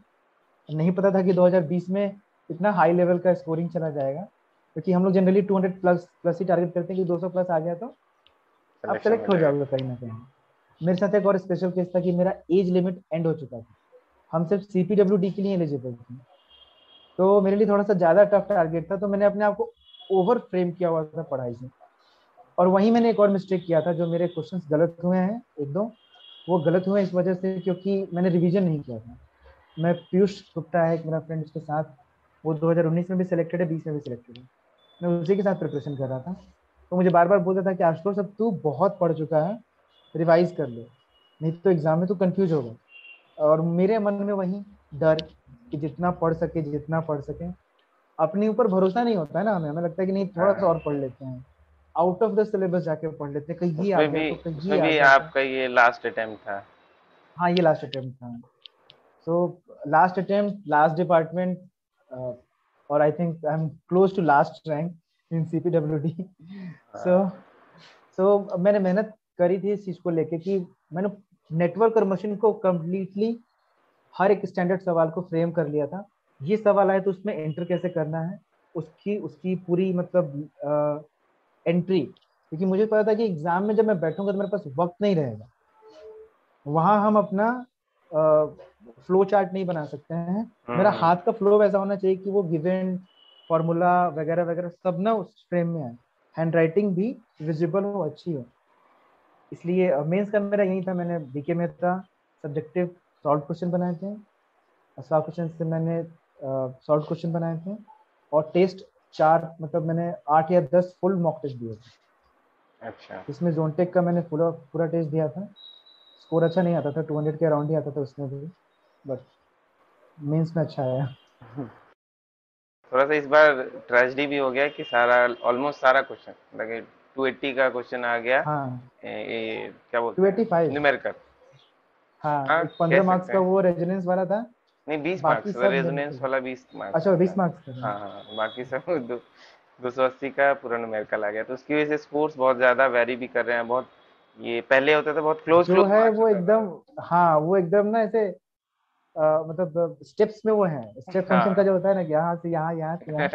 नहीं पता था कि 2020 में इतना हाई लेवल का स्कोरिंग चला जाएगा, क्योंकि हम लोग जनरली 200 प्लस प्लस ही टारगेट करते हैं कि 200 प्लस आ गया तो आप सिलेक्शन सेलेक्ट हो हो जाएगा। जाओगे कहीं ना कहीं। मेरे साथ एक और स्पेशल केस था कि मेरा एज लिमिट एंड हो चुका था, हम सिर्फ CPWD के लिए एलिजिबल थे, तो मेरे लिए थोड़ा सा ज्यादा टफ टारगेट था, तो मैंने अपने आप को ओवर फ्रेम किया हुआ था पढ़ाई से। और वहीं मैंने एक और मिस्टेक किया था, जो मेरे क्वेश्चंस गलत हुए हैं एक दो, वो गलत हुए इस वजह से क्योंकि मैंने रिवीजन नहीं किया था। मैं पीयूष गुप्ता है एक मेरा फ्रेंड, उसके साथ, वो 2019 में भी सिलेक्टेड है, 20 में भी सिलेक्टेड है, मैं उसी के साथ प्रिपरेशन कर रहा था। तो मुझे बार बार बोलता था कि आशुतोष अब तू बहुत पढ़ चुका है, रिवाइज कर ले, नहीं तो एग्जाम में तू कंफ्यूज होगा। और मेरे मन में वही डर कि जितना पढ़ सके अपने ऊपर भरोसा नहीं होता है ना, हमें लगता है कि नहीं थोड़ा सा हाँ। और पढ़ लेते हैं, आउट ऑफ द सिलेबस जाके पढ़ लेते हैं, कहीं ये आ गया तो कहीं उसमें ये आ भी गया तो। आपका ये लास्ट अटेम्प्ट था? हाँ ये लास्ट अटेम्प्ट था। So last attempt, last department, और I think I am close to last rank in CPWD। So हाँ। सो मैंने मेहनत करी थी इस चीज को लेके कि मैंने नेटवर्क और मशीन को कम्प्लीटली हर एक स्टैंडर्ड सवाल को फ्रेम कर लिया था। ये सवाल आए तो उसमें एंटर कैसे करना है, उसकी उसकी पूरी मतलब एंट्री, क्योंकि मुझे पता था कि एग्जाम में जब मैं बैठूंगा तो मेरे पास वक्त नहीं रहेगा, वहां हम अपना फ्लो चार्ट नहीं बना सकते हैं। मेरा हम्म। हाथ का फ्लो वैसा होना चाहिए कि वो गिवन फॉर्मूला वगैरह वगैरह सब ना उस फ्रेम में आए, हैंड राइटिंग भी विजिबल हो, अच्छी हो। इसलिए मेंस का मेरा यही था, मैंने बीके में था, सब्जेक्टिव सॉल्व क्वेश्चन बनाए थे, सॉल्व क्वेश्चन से मैंने सॉल्व क्वेश्चन बनाए थे, और टेस्ट 4 मतलब मैंने 8 या 10 फुल मॉक टेस्ट दिए थे, अच्छा। जिसमें जोनटेक का मैंने पूरा पूरा टेस्ट दिया था। स्कोर अच्छा नहीं आता था, 200 के अराउंड ही आता था उसमें भी, बट मेंस में अच्छा आया। थोड़ा सा इस बार ट्रेजेडी भी हो गया कि सारा, ऑलमोस्ट सारा क्वेश्चन लगे, 280 का क्वेश्चन आ गया। हाँ ये क्या बोलते हैं, 285। न्यूमेरिकल। हाँ हाँ, एक कह 15 मार्क्स सकते का हैं। वो रेजोनेंस वाला था, नहीं, 20 मार्क्स, बाकी सब रेजोनेंस न्यूमेरिकल। वाला 20 मार्क्स अच्छा का था। 20 मार्क्स का था। हाँ हाँ, बाकी सब 280 का पूरा न्यूमेरिकल आ गया, तो उसकी वजह से स्कोर्स बहुत ज़्यादा वेरी भी कर रहे हैं बहुत। ये पहले होता था बहुत क्लोज जो क्लोज है मार्क्स वो होता था। एकदम, हाँ वो एकदम ना ऐसे मतलब स्टेप्स में वो है, स्टेप फंक्शन का हाँ। जो होता है ना कि यहाँ से यहाँ, यहाँ से यहाँ,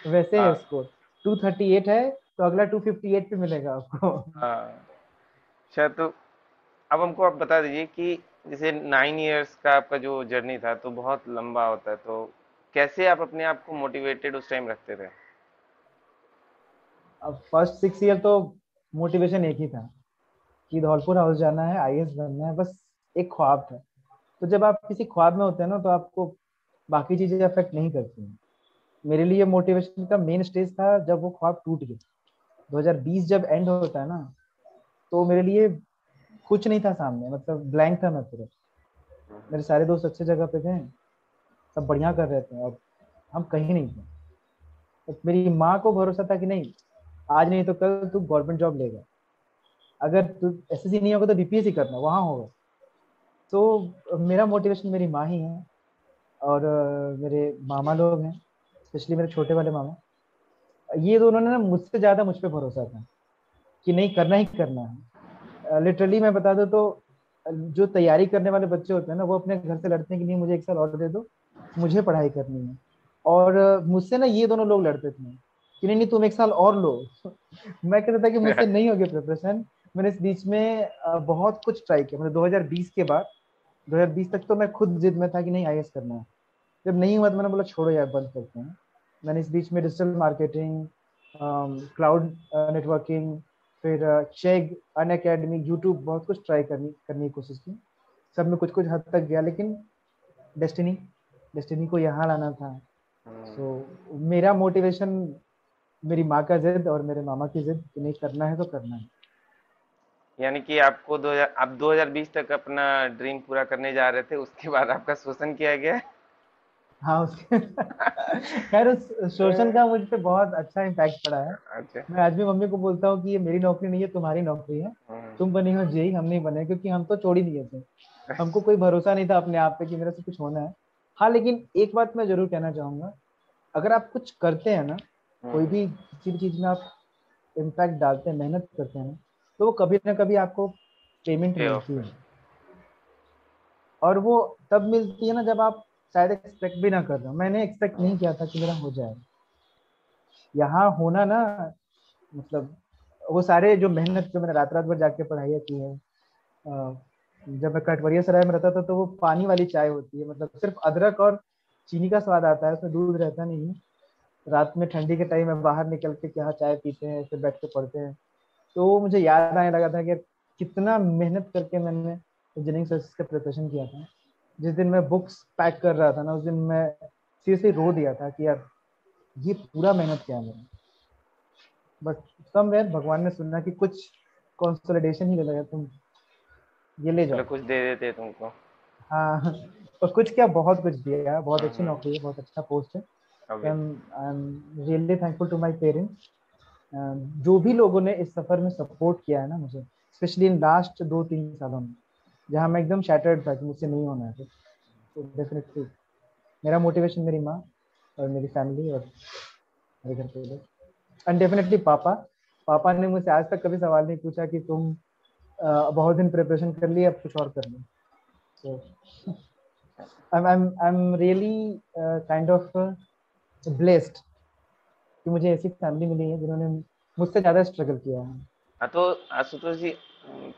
वैसे है हाँ। स्कोर। 238 है तो अगला 258 पे मिलेगा आपको। हाँ। अच्छा, तो अब हमको आप बता दीजिए कि जैसे 9 इयर्स का आपका जो जर्नी था तो बहुत लंबा होता है, तो कैसे आप अपने आप को मोटिवेटेड उस टाइम रखते थे? अब फर्स्ट 6 ईयर तो मोटिवेशन एक ही था कि धौलपुर हाउस जाना है, आईएएस बनना है, बस एक ख्वाब था। तो जब आप किसी ख्वाब में होते हैं ना, तो आपको बाकी चीजें अफेक्ट नहीं करती हैं। मेरे लिए मोटिवेशन का मेन स्टेज था जब वो ख्वाब टूट गया। 2020 जब एंड होता है ना, तो मेरे लिए कुछ नहीं था सामने, मतलब ब्लैंक था मैं पूरा। मेरे सारे दोस्त अच्छे जगह पे थे, सब बढ़िया कर रहे थे, और हम कहीं नहीं थे। तो मेरी माँ को भरोसा था कि नहीं, आज नहीं तो कल तू गवर्नमेंट जॉब लेगा, अगर तू एसएससी नहीं होगा तो बीपीएससी करना, वहां होगा। तो मेरा मोटिवेशन मेरी माँ ही है, और मेरे मामा लोग हैं, स्पेशली मेरे छोटे वाले मामा। ये दोनों ने ना मुझसे ज्यादा मुझ पे भरोसा था कि नहीं, करना ही करना है। लिटरली मैं बता दूं तो जो तैयारी करने वाले बच्चे होते हैं ना, वो अपने घर से लड़ते हैं कि नहीं, मुझे एक साल और दे दो, मुझे पढ़ाई करनी है। और मुझसे ना ये दोनों लोग लड़ते थे कि नहीं नहीं, तुम एक साल और लो। मैं कहता था कि मुझसे नहीं होगी प्रिपरेशन। मैंने इस बीच में बहुत कुछ ट्राई किया, मतलब 2020 के बाद 2020 तक तो मैं खुद जिद में था कि नहीं, आईएएस करना है। जब नहीं हुआ तो मैंने बोला छोड़ो यार, बंद करते हैं। मैंने इस बीच में डिजिटल मार्केटिंग, क्लाउड नेटवर्किंग, फिर चेक, अन अकेडमी, यूट्यूब, बहुत कुछ ट्राई करने की कोशिश की। सब में कुछ कुछ हद तक गया, लेकिन डेस्टिनी डेस्टिनी को यहाँ लाना था। सो मेरा मोटिवेशन मेरी माँ का जिद और मेरे मामा की जिद कि नहीं, करना है तो करना है। यानी कि आपको 2000 आप 2020 तक अपना ड्रीम पूरा करने जा रहे थे, उसके बाद आपका शोषण किया गया। हाँ, उसके खैर उस शोषण का मुझ पे बहुत अच्छा इम्पैक्ट पड़ा है। अच्छा। मैं आज भी मम्मी को बोलता हूँ कि ये मेरी नौकरी नहीं है, तुम्हारी नौकरी है। हम्म। तुम बनी हो जेई, हम नहीं बने, क्योंकि हम तो छोड़ ही दिए थे। हमको कोई भरोसा नहीं था अपने आप पे कि मेरे से कुछ होना है। हाँ, लेकिन एक बात मैं जरूर कहना चाहूंगा, अगर आप कुछ करते हैं ना, कोई हम्म। भी किसी भी चीज में आप इम्पैक्ट डालते हैं, मेहनत करते हैं ना, तो वो कभी ना कभी आपको पेमेंट पे ऑफ मिलती कर। है। और वो तब मिलती है ना जब आप शायद एक्सपेक्ट भी ना कर रहे हो। मैंने एक्सपेक्ट नहीं किया था कि मेरा हो जाए यहाँ होना ना, मतलब वो सारे जो मेहनत, जो मैंने रात रात भर जाके पढ़ाई की है। जब मैं कटवरिया सराय में रहता था, तो वो पानी वाली चाय होती है, मतलब सिर्फ अदरक और चीनी का स्वाद आता है, उसमें दूध रहता नहीं है। रात में ठंडी के टाइम में बाहर निकल के क्या चाय पीते हैं, फिर बैठ के पढ़ते हैं। तो वो मुझे याद आने लगा था कि कितना मेहनत करके मैंने इंजीनियरिंग सर्विसेज का प्रिपरेशन किया था। जिस दिन मैं बुक्स पैक कर रहा था ना, उस दिन मैं सीरियसली रो दिया था कि यार, ये पूरा मेहनत किया है मैंने। बट समवेयर भगवान ने सुना कि कुछ कंसोलिडेशन ही ले लिया, तुम ये ले मतलब जाओ। कुछ दे देते तुमको। हाँ, और कुछ क्या, बहुत कुछ दिया है, बहुत अच्छी हम्म। नौकरी है, बहुत अच्छा पोस्ट है। Obvious. I am really thankful to my parents, जो भी लोगों ने इस सफर में सपोर्ट किया है ना मुझे, स्पेशली इन लास्ट 2-3 सालों में, जहाँ मैं एकदम शैटर्ड था कि मुझसे नहीं होना है। तो डेफिनेटली मेरा मोटिवेशन मेरी माँ और मेरी फैमिली और मेरे घर पे लोग, एंड डेफिनेटली पापा। पापा ने मुझसे आज तक कभी सवाल नहीं पूछा कि तुम बहुत दिन प्रिपरेशन कर ली, अब कुछ और कर लो। So I am really kind of blessed कि मुझे ऐसी फैमिली मिली है जिन्होंने मुझसे ज्यादा स्ट्रगल किया है। हाँ, तो आशुतोष जी,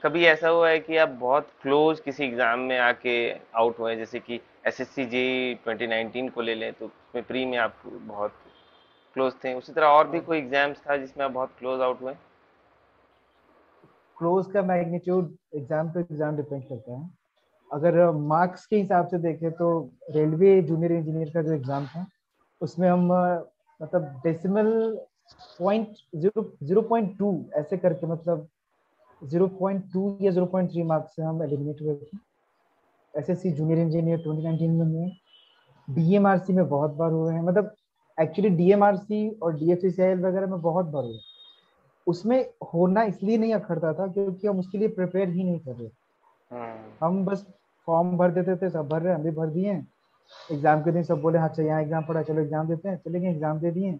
कभी ऐसा हुआ है कि आप बहुत क्लोज किसी एग्जाम में आके आउट हुए, जैसे कि एसएससी जेई 2019 को ले लें, तो उसमें प्री में आप बहुत क्लोज थे, उसी तरह और भी कोई एग्जाम्स था जिसमें आप बहुत क्लोज आउट हुए? क्लोज का magnitude exam to exam depend करता है। अगर मार्क्स के हिसाब से देखें तो रेलवे जूनियर इंजीनियर का जो एग्जाम था, उसमें हम मतलब डेसिमल पॉइंट 0.2 ऐसे करके, मतलब 0.2 या 0.3 मार्क्स से हम एलिमिनेट हुए थे। एसएससी जूनियर इंजीनियर 2019 में हुए, डीएमआरसी में बहुत बार हुए हैं, मतलब एक्चुअली डीएमआरसी और डीएफसीसीआईएल वगैरह में बहुत बार हुए। उसमें होना इसलिए नहीं अखरता था क्योंकि हम उसके लिए प्रिपेयर ही नहीं कर रहे। हम्म। हम बस फॉर्म भर देते थे, सब भर रहे हैं, हम भी भर दिए। एग्जाम के दिन सब बोले हाँ, अच्छा यहाँ एग्जाम पड़ा, चलो एग्जाम देते हैं, चले गए एग्जाम दे दिए।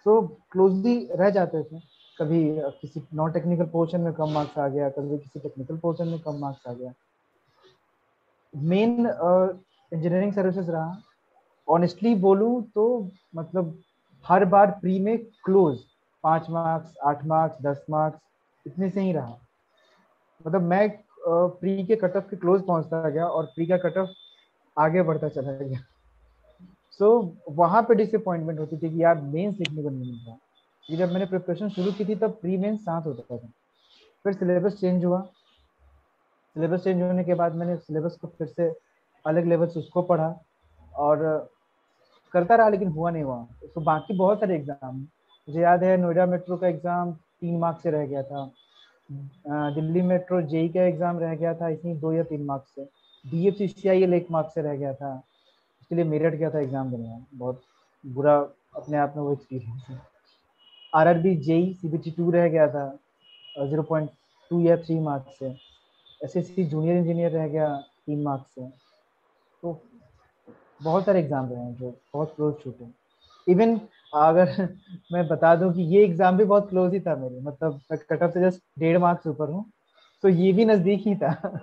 तो क्लोजली रह जाते थे। कभी किसी नॉन टेक्निकल पोर्शन में कम मार्क्स आ गया, कभी किसी टेक्निकल पोर्शन में कम मार्क्स आ गया। मेन इंजीनियरिंग सर्विसेज रहा, ऑनेस्टली बोलूं तो, मतलब हर बार प्री में क्लोज 5 मार्क्स, 8 मार्क्स, 10 मार्क्स, इतने से ही रहा। मतलब मैं प्री के कट ऑफ के क्लोज पहुंचता गया और प्री का कट ऑफ आगे बढ़ता चला गया। सो वहां पे डिसअपॉइंटमेंट होती थी कि यार मेंस लिखने को नहीं मिल रहा। ये जब मैंने प्रिपरेशन शुरू की थी तब प्री मेंस साथ होता था, फिर सिलेबस चेंज हुआ, सिलेबस चेंज होने के बाद मैंने सिलेबस को फिर से अलग लेवल से उसको पढ़ा और करता रहा, लेकिन हुआ नहीं हुआ। तो बाकी बहुत सारे एग्जाम मुझे याद है, नोएडा मेट्रो का एग्जाम 3 मार्क्स से रह गया था। दिल्ली मेट्रो जेई का एग्जाम रह गया था इसी 2 या 3 मार्क्स से। DFCCIL 1 मार्क्स से रह गया था, उसके लिए मेरठ गया था एग्जाम देने में। बहुत बुरा अपने आप में वो एक्सपीरियंस है। RRB जेई CBT 2 रह गया था 0.2 या 3 मार्क्स से। SSC जूनियर इंजीनियर रह गया 3 मार्क्स से। तो बहुत सारे एग्जाम रहे हैं जो बहुत क्लोज छूटे। इवन अगर मैं बता दूं कि ये एग्जाम भी बहुत क्लोज ही था मेरे, मतलब मैं कट ऑफ से जस्ट 1.5 मार्क्स ऊपर हूँ, तो ये भी नजदीक ही था।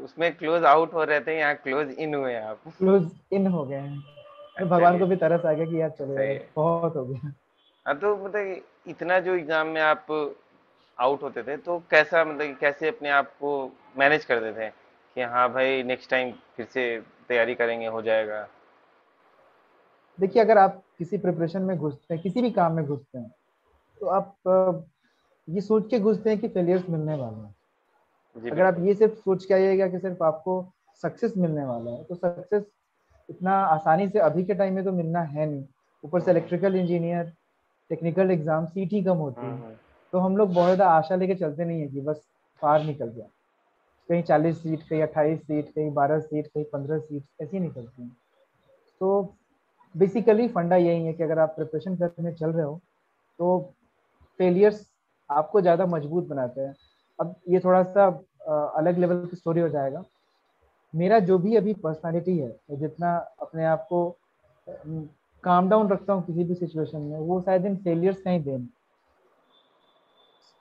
उसमें क्लोज आउट हो रहे थे, यहाँ क्लोज इन हुए आप। क्लोज इन हो गए हैं। तो भगवान चलिए, को भी तरस आ गया कि यार चलो सही यार है। बहुत हो गया। हाँ, तो मतलब इतना जो एग्जाम में आप आउट होते थे, तो कैसा, मतलब कि कैसे अपने आप को मैनेज करते थे कि हाँ भाई नेक्स्ट टाइम फिर से तैयारी करेंगे, हो जाएगा? देखिए, अगर आप किसी प्रिपरेशन में घुसते हैं, किसी भी काम में घुसते हैं, तो आप ये सोच के घुसते हैं कि फेलियर्स मिलने वाले हैं। जी अगर आप बिल्कुल। ये सिर्फ सोच के आइएगा कि सिर्फ आपको सक्सेस मिलने वाला है, तो सक्सेस इतना आसानी से अभी के टाइम में तो मिलना है नहीं। ऊपर से hmm electrical engineer, technical exam seat ही कम होती है। हम्म तो हम लोग बहुत ज़्यादा आशा लेके चलते नहीं है कि बस पार निकल गया। कहीं 40 सीट, कहीं 28 सीट, कहीं 12 सीट, कहीं 15 सीट ऐसी निकलती हैं। तो बेसिकली फंडा यही है कि अगर आप प्रिपरेशन करने चल रहे हो, तो फेलियर्स आपको ज़्यादा मजबूत बनाते हैं। अब ये थोड़ा सा अलग लेवल की स्टोरी हो जाएगा। मेरा जो भी अभी पर्सनालिटी है, मैं जितना अपने आप को काम डाउन रखता हूँ किसी भी सिचुएशन में, वो शायद इन फेलियर्स का ही देन।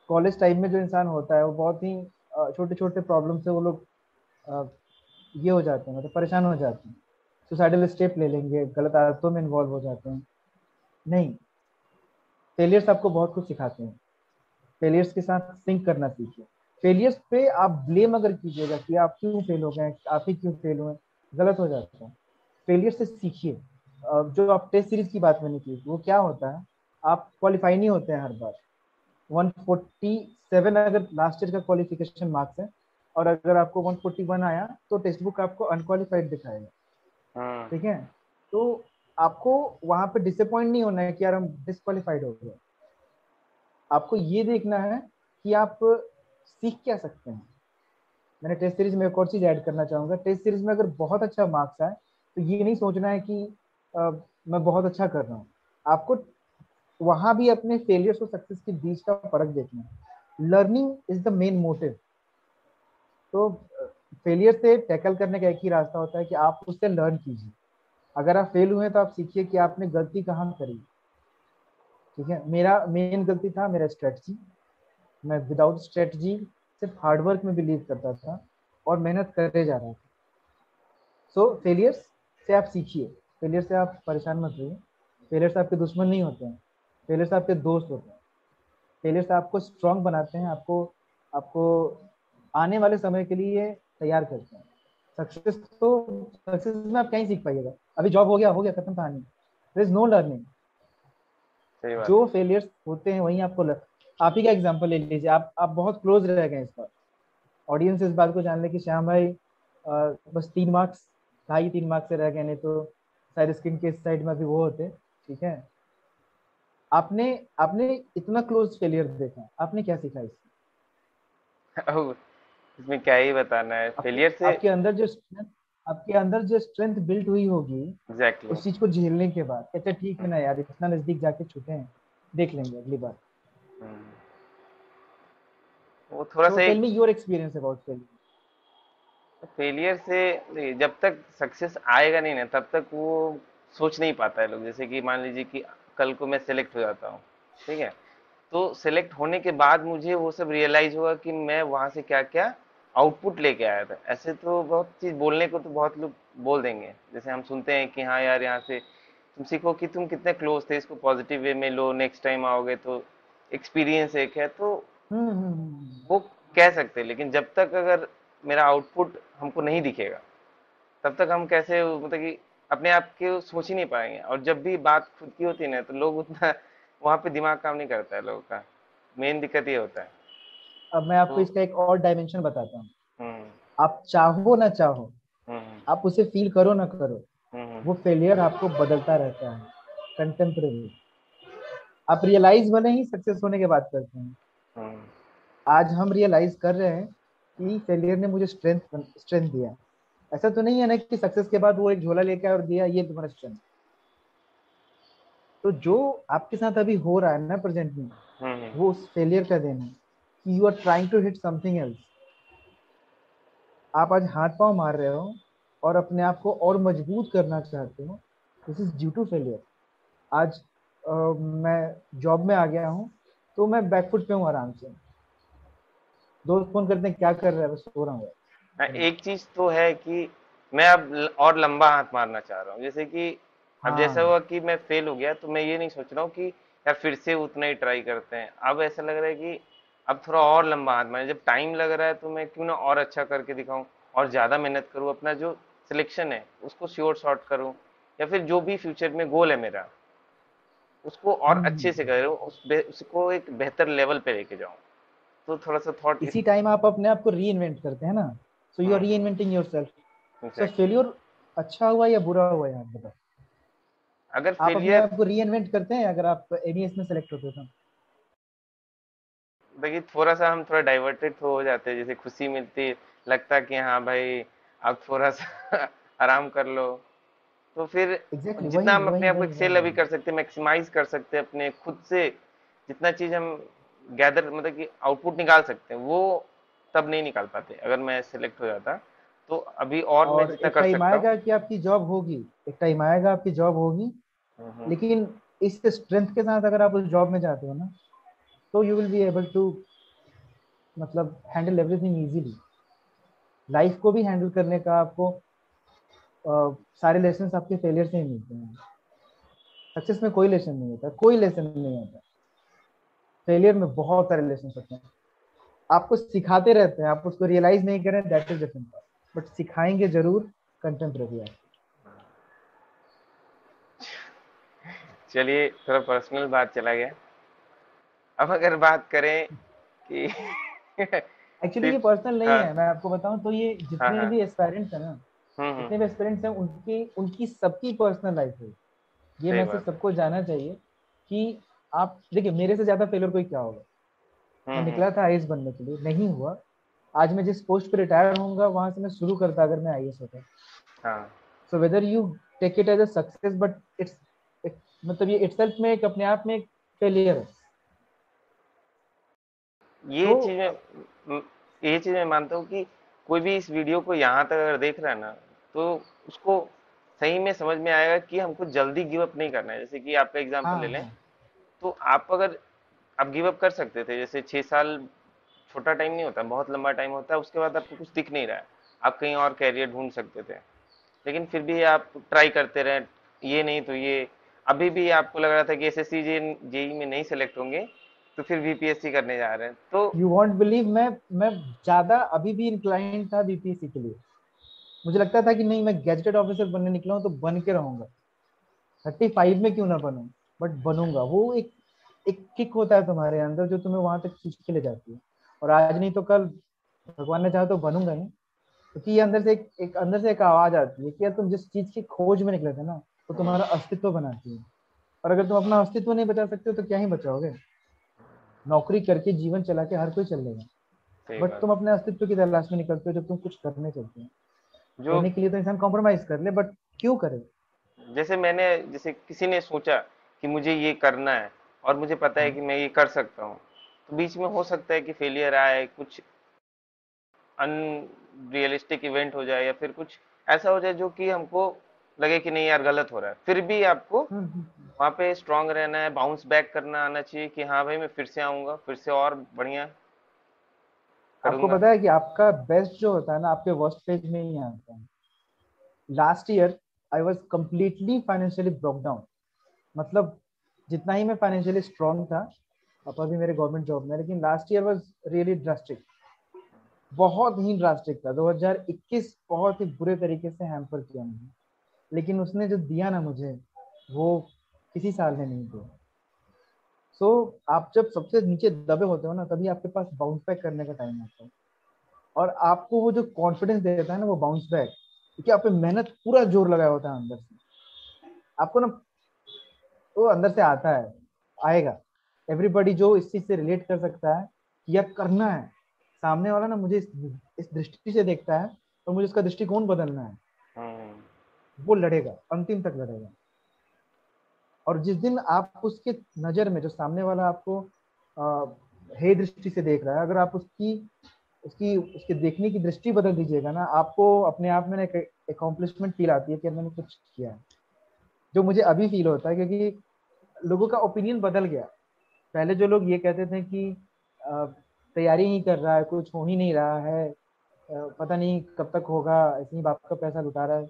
कॉलेज टाइम में जो इंसान होता है वो बहुत ही छोटे छोटे प्रॉब्लम से वो लोग अ, ये हो जाते हैं, मतलब परेशान हो जाते हैं, सुसाइडल स्टेप ले लेंगे, गलत आदतों में इन्वॉल्व हो जाते हैं। नहीं, फेलियर्स आपको बहुत कुछ सिखाते हैं। फेलियर्स के साथ सिंक करना सीखिए। फेलियर्स पे आप ब्लेम अगर कीजिएगा कि आप क्यों फेल हो गए, आप ही क्यों फेल हुए, गलत हो जाता है। फेलियर से सीखिए। जो आप टेस्ट सीरीज की बात मैंने की, वो क्या होता है, आप क्वालिफाई नहीं होते हैं हर बार। 147 अगर लास्ट ईयर का क्वालिफिकेशन मार्क्स है, और अगर आपको 141 आया, तो टेक्स्ट बुक आपको अनक्वालिफाइड दिखाएगा। हम्म ठीक है, तो आपको वहां पे डिसअपॉइंट नहीं होना है कि यार हम डिस्क्वालिफाइड हो गए। आपको ये देखना है कि आप सीख क्या सकते हैं। मैंने टेस्ट सीरीज में एक और चीज ऐड करना चाहूंगा, टेस्ट सीरीज में अगर बहुत अच्छा मार्क्स आए, तो ये नहीं सोचना है कि मैं बहुत अच्छा कर रहा हूँ। आपको वहां भी अपने फेलियर्स और सक्सेस के बीच का फर्क देखना है। Learning is the main motive. तो फेलियर से टैकल करने का एक ही रास्ता होता है कि आप उससे लर्न कीजिए। अगर आप फेल हुए तो आप सीखिए कि आपने गलती कहाँ करी। ठीक है, मेरा मेन गलती था मेरा स्ट्रेटजी। मैं विदाउट स्ट्रेटजी सिर्फ हार्डवर्क में बिलीव करता था और मेहनत करते जा रहा था। सो फेलियर्स से आप सीखिए। फेलियर से आप परेशान मत रहिए। फेलियर्स आपके दुश्मन नहीं होते हैं, फेलियर्स आपके दोस्त होते हैं। फेलियर्स आपको स्ट्रांग बनाते हैं, आपको आपको आने वाले समय के लिए तैयार करते हैं। सक्सेस तो सक्सेस में आप क्या ही सीख पाइएगा, अभी जॉब हो गया खत्म कहानी। There is no learning. सही बात जो है। फेलियर्स होते हैं वहीं आपको आप ही का एग्जांपल ले लीजिए, आप बहुत क्लोज रह गए इस बार। ऑडियंस इस बात को जान ले कि श्याम भाई बस 3 मार्क्स, 2.5 3 मार्क्स से रह गए, नहीं तो शायद स्क्रीन के इस साइड में भी वो होते। ठीक है, आपने आपने इतना क्लोज फेलियर देखा, आपने क्या सीखा इससे? अब इसमें क्या ही बताना है आपके फेलियर से। आपके अंदर जो स्ट्रेंथ आपके अंदर जो स्ट्रेंथ बिल्ड हुई होगी एग्जैक्टली। उस चीज को झेलने के बाद, अच्छा ठीक है ना यार, इतना नजदीक जाके छूटे हैं, देख लेंगे अगली बार। वो थोड़ा सो सा टेल एक me your experience about failure. Failure से, देखिए, जब तक सक्सेस आएगा नहीं ना, तब तक वो सोच नहीं पाता है लोग। जैसे कि मान लीजिए कि कल को मैं सेलेक्ट हो जाता हूँ, ठीक है, तो सेलेक्ट होने के बाद मुझे वो सब रियलाइज हुआ कि मैं वहां से क्या क्या आउटपुट लेके आया था। ऐसे तो बहुत चीज बोलने को तो बहुत लोग बोल देंगे, जैसे हम सुनते हैं कि हाँ यार, यहाँ से तुम सीखो कि तुम कितने क्लोज थे, इसको पॉजिटिव वे में लो, नेक्स्ट टाइम आओगे तो एक्सपीरियंस एक है, तो वो कह सकते हैं। लेकिन जब तक अगर मेरा आउटपुट हमको नहीं दिखेगा, तब तक हम कैसे, मतलब कि अपने आप के सोच ही नहीं पाएंगे। और जब भी बात खुद की होती है ना, तो लोग उतना वहां पे दिमाग काम नहीं करता है लोगों का। मेन दिक्कत ये होता है। अब मैं आपको तो इसका एक और डायमेंशन बताता हूँ। हम्म आप चाहो ना चाहो, हम्म आप उसे फील करो ना करो, हम्म वो फेलियर आपको बदलता रहता है कंटेम्परेरी। आप रियलाइज भले ही सक्सेस होने के बाद करते हैं। हम्म आज हम रियलाइज कर रहे हैं कि फेलियर ने मुझे स्ट्रेंथ दिया। ऐसा तो नहीं है ना कि सक्सेस के बाद वो एक झोला लेके आया और दिया ये तुम्हारा स्ट्रेंथ। तो जो आपके साथ अभी हो रहा है ना प्रेजेंट में, हम्म वो उस फेलियर का देन है कि you are trying to hit something else. आप आज हाथ पांव मार रहे हो और अपने आप को और मजबूत करना चाहते हो, this is due to failure. आज मैं जॉब में आ गया हूँ तो मैं बैकफुट पे हूँ आराम से। दोस्त फोन करते हैं क्या कर रहा है, बस सो रहा हूँ हाँ, यार। एक चीज तो है कि मैं अब और लंबा हाथ मारना चाह रहा हूँ। जैसे कि अब जैसा हाँ। हुआ कि मैं फेल हो गया, तो मैं ये नहीं सोच रहा हूँ कि यार फिर से उतना ही ट्राई करते हैं। अब ऐसा लग रहा है कि अब थोड़ा और लंबा हाथ मारे, जब टाइम लग रहा है तो मैं क्यों ना और अच्छा करके दिखाऊं, और ज्यादा मेहनत करूँ, अपना जो सिलेक्शन है उसको श्योर शॉर्ट करूँ, या फिर जो भी फ्यूचर में गोल है मेरा उसको और अच्छे से हम्म। करूँ, उसको एक बेहतर लेवल पे लेके जाऊँ। तो थोड़ा सा थॉट इस। इसी टाइम आप अपने आप को री इन्वेंट करते हैं ना, सो यू आर री inventing your self. So exactly. Failure अच्छा हुआ या बुरा हुआ यार बताओ। अगर आप अपने फेलियर, आप को री इन्वेंट करते हैं अगर आप एमईएस में सेलेक्ट होते हो तो। देखिए थोड़ा सा हम थोड़ा डाइवर्टेड तो हो जाते हैं, जैसे खुशी मिलती है, लगता है कि हाँ भाई अब थोड़ा सा आराम कर लो, तो फिर एग्जैक्टली जितना वही हम अपने वही आप को वही एक्सेल वही अभी कर सकते हैं, मैक्सिमाइज कर सकते हैं अपने खुद से, जितना चीज हम गैदर मतलब कि आउटपुट निकाल सकते हैं, वो तब नहीं निकाल पाते अगर मैं सिलेक्ट हो जाता। तो अभी और मैं और जितना एक कर टाइम सकता हूँ। आएगा कि आपकी जॉब होगी, एक टाइम आएगा आपकी जॉब होगी, हम्म, लेकिन इस स्ट्रेंथ के साथ अगर आप उस जॉब में जाते हो ना, तो you will be able to मतलब हैंडल एवरीथिंग इजीली। लाइफ को भी हैंडल करने का आपको सारे लेसन आपके फेलियर से ही मिलते हैं। सक्सेस में कोई लेसन नहीं होता, कोई लेसन नहीं होता। फेलियर में बहुत सारे लेसन होते हैं, आपको सिखाते रहते हैं, आप उसको रियलाइज नहीं करें, दैट इज डिफरेंट। बट सिखाएंगे जरूर कंटेम्प्रेरी आप। चलिए थोड़ा पर्सनल बात चला गया। अब अगर बात करें कि एक्चुअली ये टिप्स। पर्सनल नहीं हाँ है, मैं आपको बताऊं तो ये हाँ जितने हाँ। भी एस्पायरेंट्स हैं ना, हम्म। जितने भी एस्पायरेंट्स हैं उनकी उनकी सबकी पर्सनल लाइफ है। ये सही मैसेज बात है। सबको जाना चाहिए कि आप देखिए, मेरे से ज्यादा फेलियर कोई क्या होगा। मैं हम्म। निकला था आईएएस बनने के लिए, नहीं हुआ। आज मैं जिस पोस्ट पे रिटायर होऊंगा वहां से मैं शुरू करता अगर मैं आईएएस होता। हाँ, so whether you take it as a success, but मतलब ये इटसेल्फ में एक अपने आप में एक फेलियर है। ये तो चीज मैं ये चीज मैं मानता हूँ कि कोई भी इस वीडियो को यहाँ तक अगर देख रहा है ना, तो उसको सही में समझ में आएगा कि हमको जल्दी गिव अप नहीं करना है। जैसे कि आपका एग्जांपल हाँ ले लें, हाँ। तो आप अगर आप गिव अप कर सकते थे, जैसे 6 साल छोटा टाइम नहीं होता, बहुत लंबा टाइम होता है, उसके बाद आपको कुछ दिख नहीं रहा है, आप कहीं और कैरियर ढूंढ सकते थे, लेकिन फिर भी आप ट्राई करते रहे, ये नहीं तो ये। अभी भी आपको लग रहा था कि एसएससी जेई में नहीं सेलेक्ट होंगे, तो फिर बीपीएससी करने जा रहे हैं, तो यू वॉन्ट बिलीव, मैं ज्यादा अभी भी इंक्लाइन था बीपीएससी के लिए। मुझे लगता था कि नहीं, मैं गैजेटेड ऑफिसर बनने निकला हूँ तो बन के रहूंगा, 35 में क्यों ना बनूं, बट बनूंगा। वो एक किक होता है तुम्हारे अंदर जो तुम्हें वहां तक खींच के ले जाती है। और आज नहीं तो कल, भगवान ने चाहा तो बनूंगा ही। क्योंकि ये अंदर से एक अंदर से एक आवाज आती है कि यार तुम जिस चीज की खोज में निकले थे ना, वो तुम्हारा अस्तित्व बनाती है। और अगर तुम अपना अस्तित्व नहीं बचा सकते हो तो क्या ही बचाओगे। नौकरी करके जीवन चला के हर कोई चल लेगा, सही बट बात तुम अपने अस्तित्व की तलाश में निकलते हो जब तुम कुछ करने चलते हो। है। जो करने के लिए तो इंसान कॉम्प्रोमाइज कर ले, बट क्यों करे। जैसे मैंने, जैसे किसी ने सोचा कि मुझे ये करना है, और मुझे पता है हाँ। कि मैं ये कर सकता हूँ, तो बीच में हो सकता है कि फेलियर आए, कुछ अनरियलिस्टिक इवेंट हो जाए, या फिर कुछ ऐसा हो जाए जो कि हमको लगे कि नहीं यार गलत हो रहा है, फिर भी आपको हम्म। वहां पे स्ट्रांग रहना है, बाउंस बैक करना आना चाहिए कि हाँ भाई मैं फिर से आऊंगा, फिर से और बढ़िया आपको करूंगा। पता है कि आपका बेस्ट जो होता है ना आपके वर्स्ट फेज में ही आता है। Last year I was completely financially broke down. मतलब जितना ही मैं फाइनेंशियली स्ट्रांग था, पापा भी मेरे गवर्नमेंट जॉब में, लेकिन last year was really drastic. बहुत ही ड्रास्टिक था 2021, बहुत ही बुरे तरीके से हैम्पर किया मुझे। लेकिन उसने जो दिया ना मुझे, वो किसी साल ने नहीं दिया। सो आप जब सबसे नीचे दबे होते हो ना, तभी आपके पास बाउंस बैक करने का टाइम आता है। और आपको वो जो कॉन्फिडेंस देता है ना वो बाउंस बैक, क्योंकि आप पे मेहनत पूरा जोर लगाया होता है अंदर से, आपको ना वो अंदर से आता है, आएगा। एवरीबॉडी जो इस चीज से रिलेट कर सकता है कि यार करना है, सामने वाला ना मुझे इस दृष्टि से देखता है, तो मुझे उसका दृष्टिकोण बदलना है, हम्म, वो लड़ेगा, अंतिम तक लड़ेगा। और जिस दिन आप उसके नजर में, जो सामने वाला आपको हे दृष्टि से देख रहा है, अगर आप उसकी उसकी उसके देखने की दृष्टि बदल दीजिएगा ना, आपको अपने आप में ना एक अकॉम्प्लिशमेंट फील आती है कि मैंने कुछ किया है। जो मुझे अभी फील होता है, क्योंकि लोगों का ओपिनियन बदल गया। पहले जो लोग ये कहते थे कि अ, तैयारी नहीं कर रहा है, कुछ हो ही नहीं रहा है, पता नहीं कब तक होगा, ऐसे ही बाप का पैसा लुटा रहा है।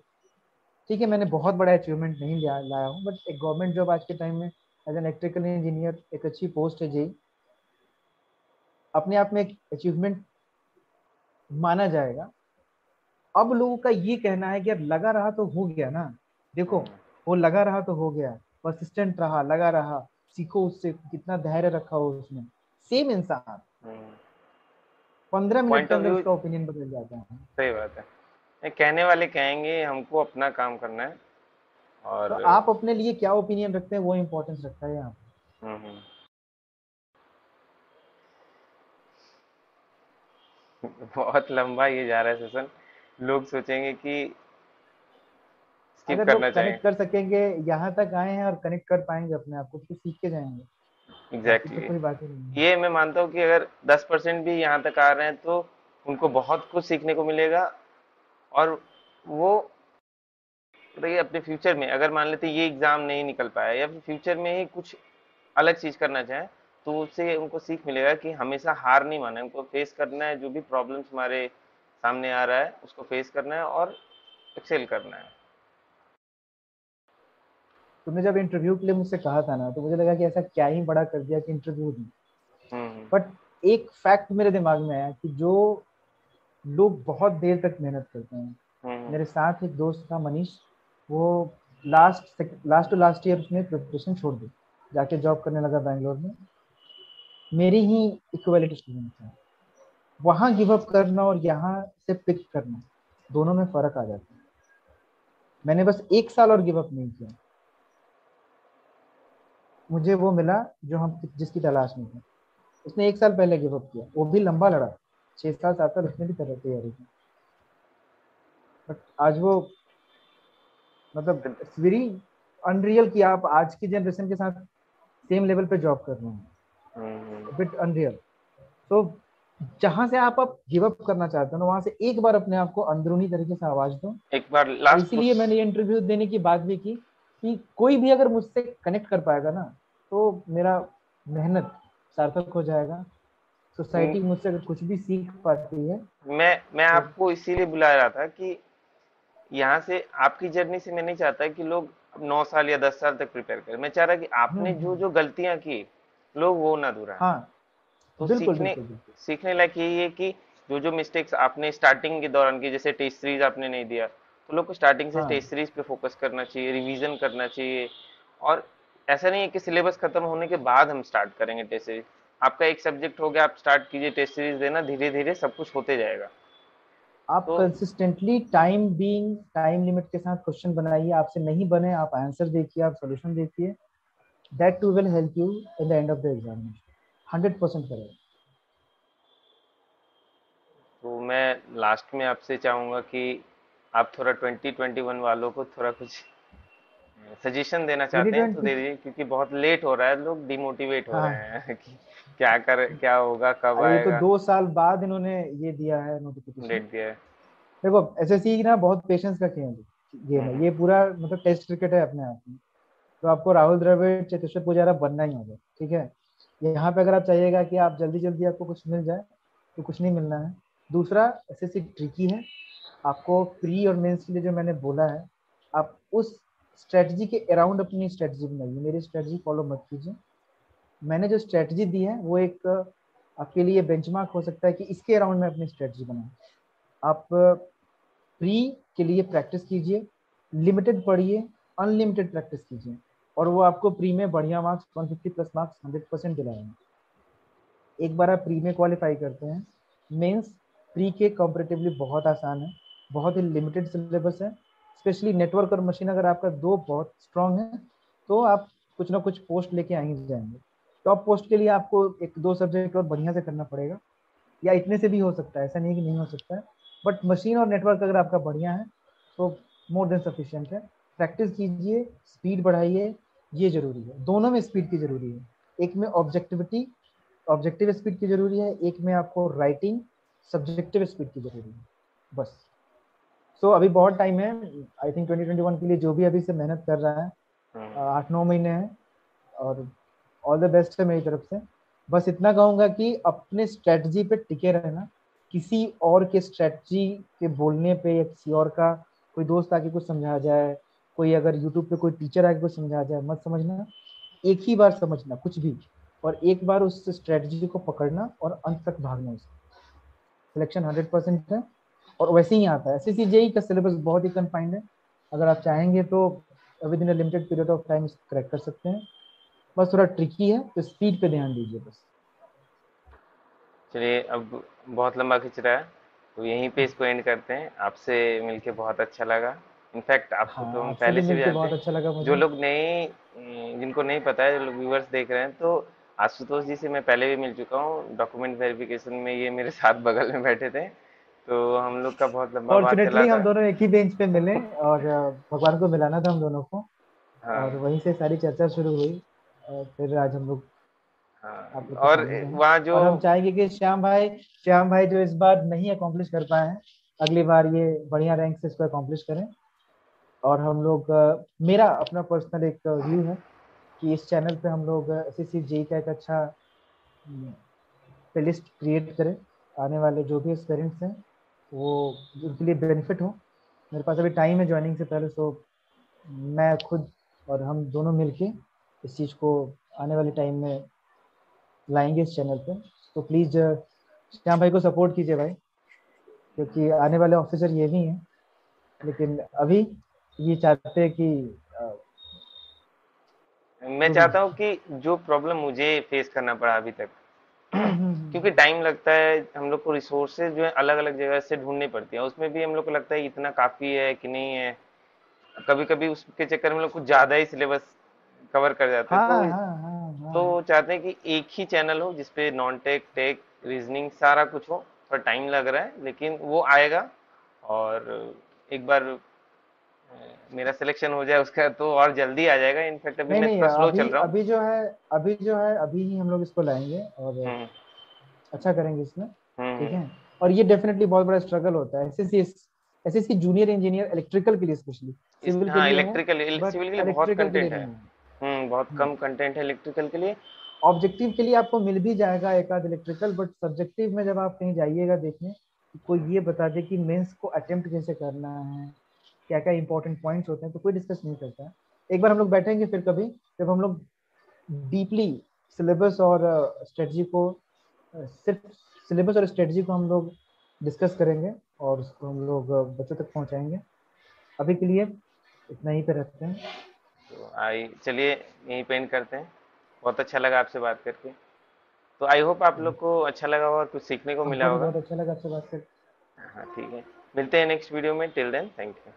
ठीक है, मैंने बहुत बड़ा अचीवमेंट नहीं लाया हूँ, बट एक गवर्नमेंट जॉब आज के टाइम में एज एन इलेक्ट्रिकल इंजीनियर एक अच्छी पोस्ट है जी, अपने आप में एक अचीवमेंट माना जाएगा। अब लोगों का ये कहना है कि यार लगा रहा तो हो गया ना, देखो हम्म, वो लगा रहा तो हो गया, परसिस्टेंट रहा, लगा रहा, सीखो उससे, कितना धैर्य रखा हो उसने। सेम इंसान हम्म। 15 मिनट पॉइंट के ऑफ अंदर व्यू उसका ओपिनियन बदल जाता है। सही बात है। ये कहने वाले कहेंगे हमको अपना काम करना है तो और आप अपने लिए क्या ओपिनियन रखते हैं वो इम्पोर्टेंस रखता है यहाँ पे। हम्म, बहुत लंबा ये जा रहा है सेशन। लोग सोचेंगे कि स्किप अगर करना लोग चाहिए। कनेक्ट कर सकेंगे, यहाँ तक आए हैं और कनेक्ट कर पाएंगे अपने आप को, तो सीख के जाएंगे, बाकी तो एग्जैक्टली कोई बात ही नहीं है। ये मैं मानता हूँ कि अगर 10% भी यहाँ तक आ रहे हैं तो उनको बहुत कुछ सीखने को मिलेगा। और वो देखिए अपने फ्यूचर में अगर मान लेते ये एग्जाम नहीं निकल पाया या फिर फ्यूचर में ही कुछ अलग चीज करना चाहें, तो उससे उनको सीख मिलेगा कि हमेशा हार नहीं मानना है, उनको फेस करना है, जो भी प्रॉब्लम्स हमारे सामने आ रहा है उसको फेस करना है और एक्सेल करना है। तुमने जब इंटरव्यू के लिए मुझसे कहा था ना, तो मुझे लगा कि ऐसा क्या ही बड़ा कर दिया कि इंटरव्यू दी। हम्म, बट एक फैक्ट मेरे दिमाग में आया कि जो लोग बहुत देर तक मेहनत करते हैं, हम्म, मेरे साथ एक दोस्त था मनीष, वो लास्ट ईयर उसने प्रिपरेशन छोड़ दी, जाके जॉब करने लगा बैंगलोर में। मेरी ही इक्वलिटी स्टूडेंट था। वहां गिव अप करना और यहाँ से पिक करना, दोनों में फर्क आ जाता है। मैंने बस 1 साल और गिव अप नहीं किया, मुझे वो मिला जो हम जिसकी तलाश में थे। उसने 1 साल पहले गिव अप किया, वो भी लंबा लड़ा, 6 साल 7 साल उसने भी तैयारी की। बट आज वो, मतलब इट्स वेरी अनरियल कि आप आज की जनरेशन के साथ सेम लेवल पे जॉब कर रहे हैं, बिट अनरियल। तो जहां से आप गिव अप करना चाहते हो ना, वहां से एक बार अपने आप को अंदरूनी तरीके से आवाज दो। एक बार और लास्ट पुश। इसीलिए मैंने ये इंटरव्यू देने की बात भी की कि कोई भी अगर मुझसे कनेक्ट कर पाएगा ना, तो मेरा मेहनत सार्थक हो जाएगा। सोसाइटी मुझसे अगर कुछ भी सीख पाती है मैं तो। आपको इसीलिए बुला रहा था कि यहाँ से आपकी जर्नी से मैं नहीं चाहता कि लोग 9 साल या 10 साल तक प्रिपेयर करें। मैं चाह रहा कि आपने जो हम्म। जो गलतियां की लोग वो ना दोहराएं। हाँ, तो बिल्कुल सीखने बिल्कुल बिल्कुल। सीखने लायक यही है कि जो जो मिस्टेक्स आपने स्टार्टिंग के दौरान की, जैसे टेस्ट सीरीज आपने नहीं दिया, तो लोग को स्टार्टिंग से हाँ, टेस्ट सीरीज पे फोकस करना चाहिए, रिवीजन करना चाहिए। और ऐसा नहीं है कि सिलेबस खत्म होने के बाद हम स्टार्ट करेंगे टेस्ट सीरीज। आपका एक सब्जेक्ट हो गया, आप स्टार्ट कीजिए टेस्ट सीरीज देना, धीरे धीरे सब कुछ होते जाएगा। आप तो कंसिस्टेंटली टाइम लिमिट के साथ क्वेश्चन बनाइए, आपसे नहीं बने आप आंसर देखिए, आप सॉल्यूशन देखिए। That too will help you in the end of the examination, 100% करेगा। तो मैं लास्ट में आपसे चाहूंगा कि आप थोड़ा 2021 वालों को थोड़ा कुछ सजेशन देना ट्वेंटी चाहते हैं तो ट्वेंटी दे दीजिए, क्योंकि बहुत लेट हो रहा है, लोग डिमोटिवेट हो हाँ, रहे हैं कि क्या होगा, कब ये तो आएगा। 2 साल बाद इन्होंने ये दिया है नोटिफिकेशन। डेट दिया है। देखो एसएससी ना बहुत पेशेंस का गेम है, हम्म, ये पूरा मतलब टेस्ट क्रिकेट है अपने आप में। तो आपको राहुल द्रविड़, चेतेश्वर पुजारा बनना ही होगा, ठीक है। यहाँ पे अगर आप चाहिएगा कि आप जल्दी जल्दी आपको कुछ मिल जाए, तो कुछ नहीं मिलना है। दूसरा, एसएससी ट्रिकी है। आपको प्री और मेंस के लिए जो मैंने बोला है, आप उस स्ट्रेटजी के अराउंड अपनी स्ट्रेटजी बनाइए, मेरी स्ट्रेटजी फॉलो मत कीजिए। मैंने जो स्ट्रेटजी दी है वो एक आपके लिए बेंचमार्क हो सकता है कि इसके अराउंड में अपनी स्ट्रेटजी बनाएं। आप प्री के लिए प्रैक्टिस कीजिए, लिमिटेड पढ़िए, अनलिमिटेड प्रैक्टिस कीजिए। और वो आपको प्री में बढ़िया मार्क्स 150 प्लस मार्क्स 100% दिलाएंगे। एक बार आप प्री में क्वालिफाई करते हैं, मेंस प्री के कंपैरेटिवली बहुत आसान है, बहुत ही लिमिटेड सिलेबस है। स्पेशली नेटवर्क और मशीन अगर आपका दो बहुत स्ट्रांग है तो आप कुछ ना कुछ पोस्ट लेके आ ही जाएंगे। टॉप पोस्ट के लिए आपको एक दो सब्जेक्ट और बढ़िया से करना पड़ेगा, या इतने से भी हो सकता है, ऐसा नहीं है कि नहीं हो सकता है। बट मशीन और नेटवर्क अगर आपका बढ़िया है तो मोर देन सफिशियंट है। प्रैक्टिस कीजिए, स्पीड बढ़ाइए, ये जरूरी है। दोनों में स्पीड की जरूरी है। एक में ऑब्जेक्टिव स्पीड की जरूरी है, एक में आपको राइटिंग सब्जेक्टिव स्पीड की जरूरी है, बस। सो अभी बहुत टाइम है। आई थिंक 2021 के लिए जो भी अभी से मेहनत कर रहा है, 8-9 महीने हैं, और ऑल द बेस्ट है मेरी तरफ से। बस इतना कहूंगा कि अपने स्ट्रेटजी पे टिके रहना। किसी और के स्ट्रेटजी के बोलने पे या किसी और का कोई दोस्त आके कुछ समझा जाए, कोई अगर यूट्यूब पे कोई टीचर आके कुछ समझा जाए, मत समझना। एक ही बार समझना कुछ भी, और एक बार उस स्ट्रेटजी को पकड़ना और अंत तक भागना उसका। सिलेक्शन 100% है, और वैसे ही आता है। एसएससी जेई का सिलेबस बहुत ही कन्फाइंड है। अगर आप चाहेंगे तो with in a limited period of time crack कर सकते हैं। बस थोड़ा ट्रिकी है, तो स्पीड पे ध्यान दीजिए बस। चलिए, अब बहुत लंबा खिंच रहा है, तो यहीं पे इसको एंड करते हैं। आपसे मिलके बहुत अच्छा लगा। इनफैक्ट आपको तो हाँ, हम आपसे पहले भी से भी मिलके जानते बहुत हैं। अच्छा लगा जो मुझे। लोग जिनको नहीं पता है, जो लोग व्यूअर्स देख रहे हैं, तो आशुतोष जी से मैं पहले भी मिल चुका हूँ। डॉक्यूमेंट वेरिफिकेशन में ये मेरे साथ बगल में बैठे थे, तो हम लोग का बहुत लंबा बात चला फॉर्चुनेटली हम था। दोनों एक ही बेंच पे मिले, और भगवान को मिलाना था हम दोनों को, और हाँ, वहीं से सारी चर्चा शुरू हुई, और फिर आज हम लोग आप हाँ। लोग के और सामने हैं। वहाँ जो और हम चाहेंगे कि श्याम भाई जो इस बार नहीं अकॉम्प्लिश कर पाए हैं, अगली बार ये बढ़िया रैंक से इसको अकॉम्प्लिश करें। और हम लोग मेरा अपना पर्सनल एक व्यू है कि इस चैनल पे हम लोग एसएससी जेई का एक अच्छा प्लेलिस्ट क्रिएट करें। आने वाले जो भी एस्पिरेंट्स हैं वो उनके लिए बेनिफिट हो। मेरे पास अभी टाइम है ज्वाइनिंग से पहले, सो मैं खुद और हम दोनों मिलके इस चीज़ को आने वाले टाइम में लाएंगे इस चैनल पे। तो प्लीज़ श्याम भाई को सपोर्ट कीजिए भाई, क्योंकि आने वाले ऑफिसर ये भी हैं। लेकिन अभी ये चाहते हैं कि मैं जो भी चाहता हूँ कि जो प्रॉब्लम मुझे फेस करना पड़ा अभी तक, क्योंकि हम्म। टाइम लगता है, हम लोग को रिसोर्सेज जो है अलग अलग जगह से ढूंढनी पड़ती है। उसमें भी हम लोग को लगता है इतना काफ़ी है कि नहीं है। कभी कभी उसके चक्कर में हम लोग कुछ ज़्यादा ही सिलेबस कवर कर जाते हैं। हाँ तो हाँ हाँ हाँ। तो चाहते हैं कि एक ही चैनल हो जिसपे नॉन टेक, टेक, रीजनिंग सारा कुछ हो। थोड़ा टाइम लग रहा है, लेकिन वो आएगा। और एक बार मेरा सिलेक्शन हो जाए उसका, तो और जल्दी आ जाएगा। इनफैक्ट अभी नहीं मैं नहीं, थोड़ा स्लो चल अभी रहा हूँ। अभी जो है, अभी ही हम लोग इसको लाएंगे और हम्म, अच्छा करेंगे इसमें। ठीक हम्म। है। और ये डेफिनेटली बहुत बड़ा स्ट्रगल होता है एसएससी जूनियर इंजीनियर इलेक्ट्रिकल के लिए स्पेशली। सिविल के हाँ, लिए है, इलेक्ट्रिकल बट सिविल के लिए बहुत इलेक्ट्रिकल के लिए कंटेंट है। नहीं है। बहुत कम कंटेंट है इलेक्ट्रिकल के लिए। ऑब्जेक्टिव के लिए आपको मिल भी जाएगा एक आध इलेक्ट्रिकल, बट सब्जेक्टिव में जब आप कहीं जाइएगा देखने, तो कोई ये बता दे कि मेंस को अटेम्प्ट कैसे करना है, क्या क्या इंपॉर्टेंट पॉइंट्स होते हैं, तो कोई डिस्कस नहीं करता है। एक बार हम लोग बैठेंगे फिर कभी, जब हम लोग डीपली सिलेबस और स्ट्रेटजी को सिर्फ सिलेबस और स्ट्रेटजी को हम लोग डिस्कस करेंगे, और उसको हम लोग बच्चों तक पहुंचाएंगे। अभी के लिए इतना ही पे रखते हैं। तो चलिए यहीं पे एंड करते हैं। बहुत अच्छा लगा आपसे बात करके। तो आई होप आप लोग को अच्छा लगा होगा, कुछ सीखने को मिला हमको भी होगा। बहुत अच्छा लगा आपसे बात करके। हाँ, ठीक है। मिलते हैं नेक्स्ट वीडियो में। Till then, thank you.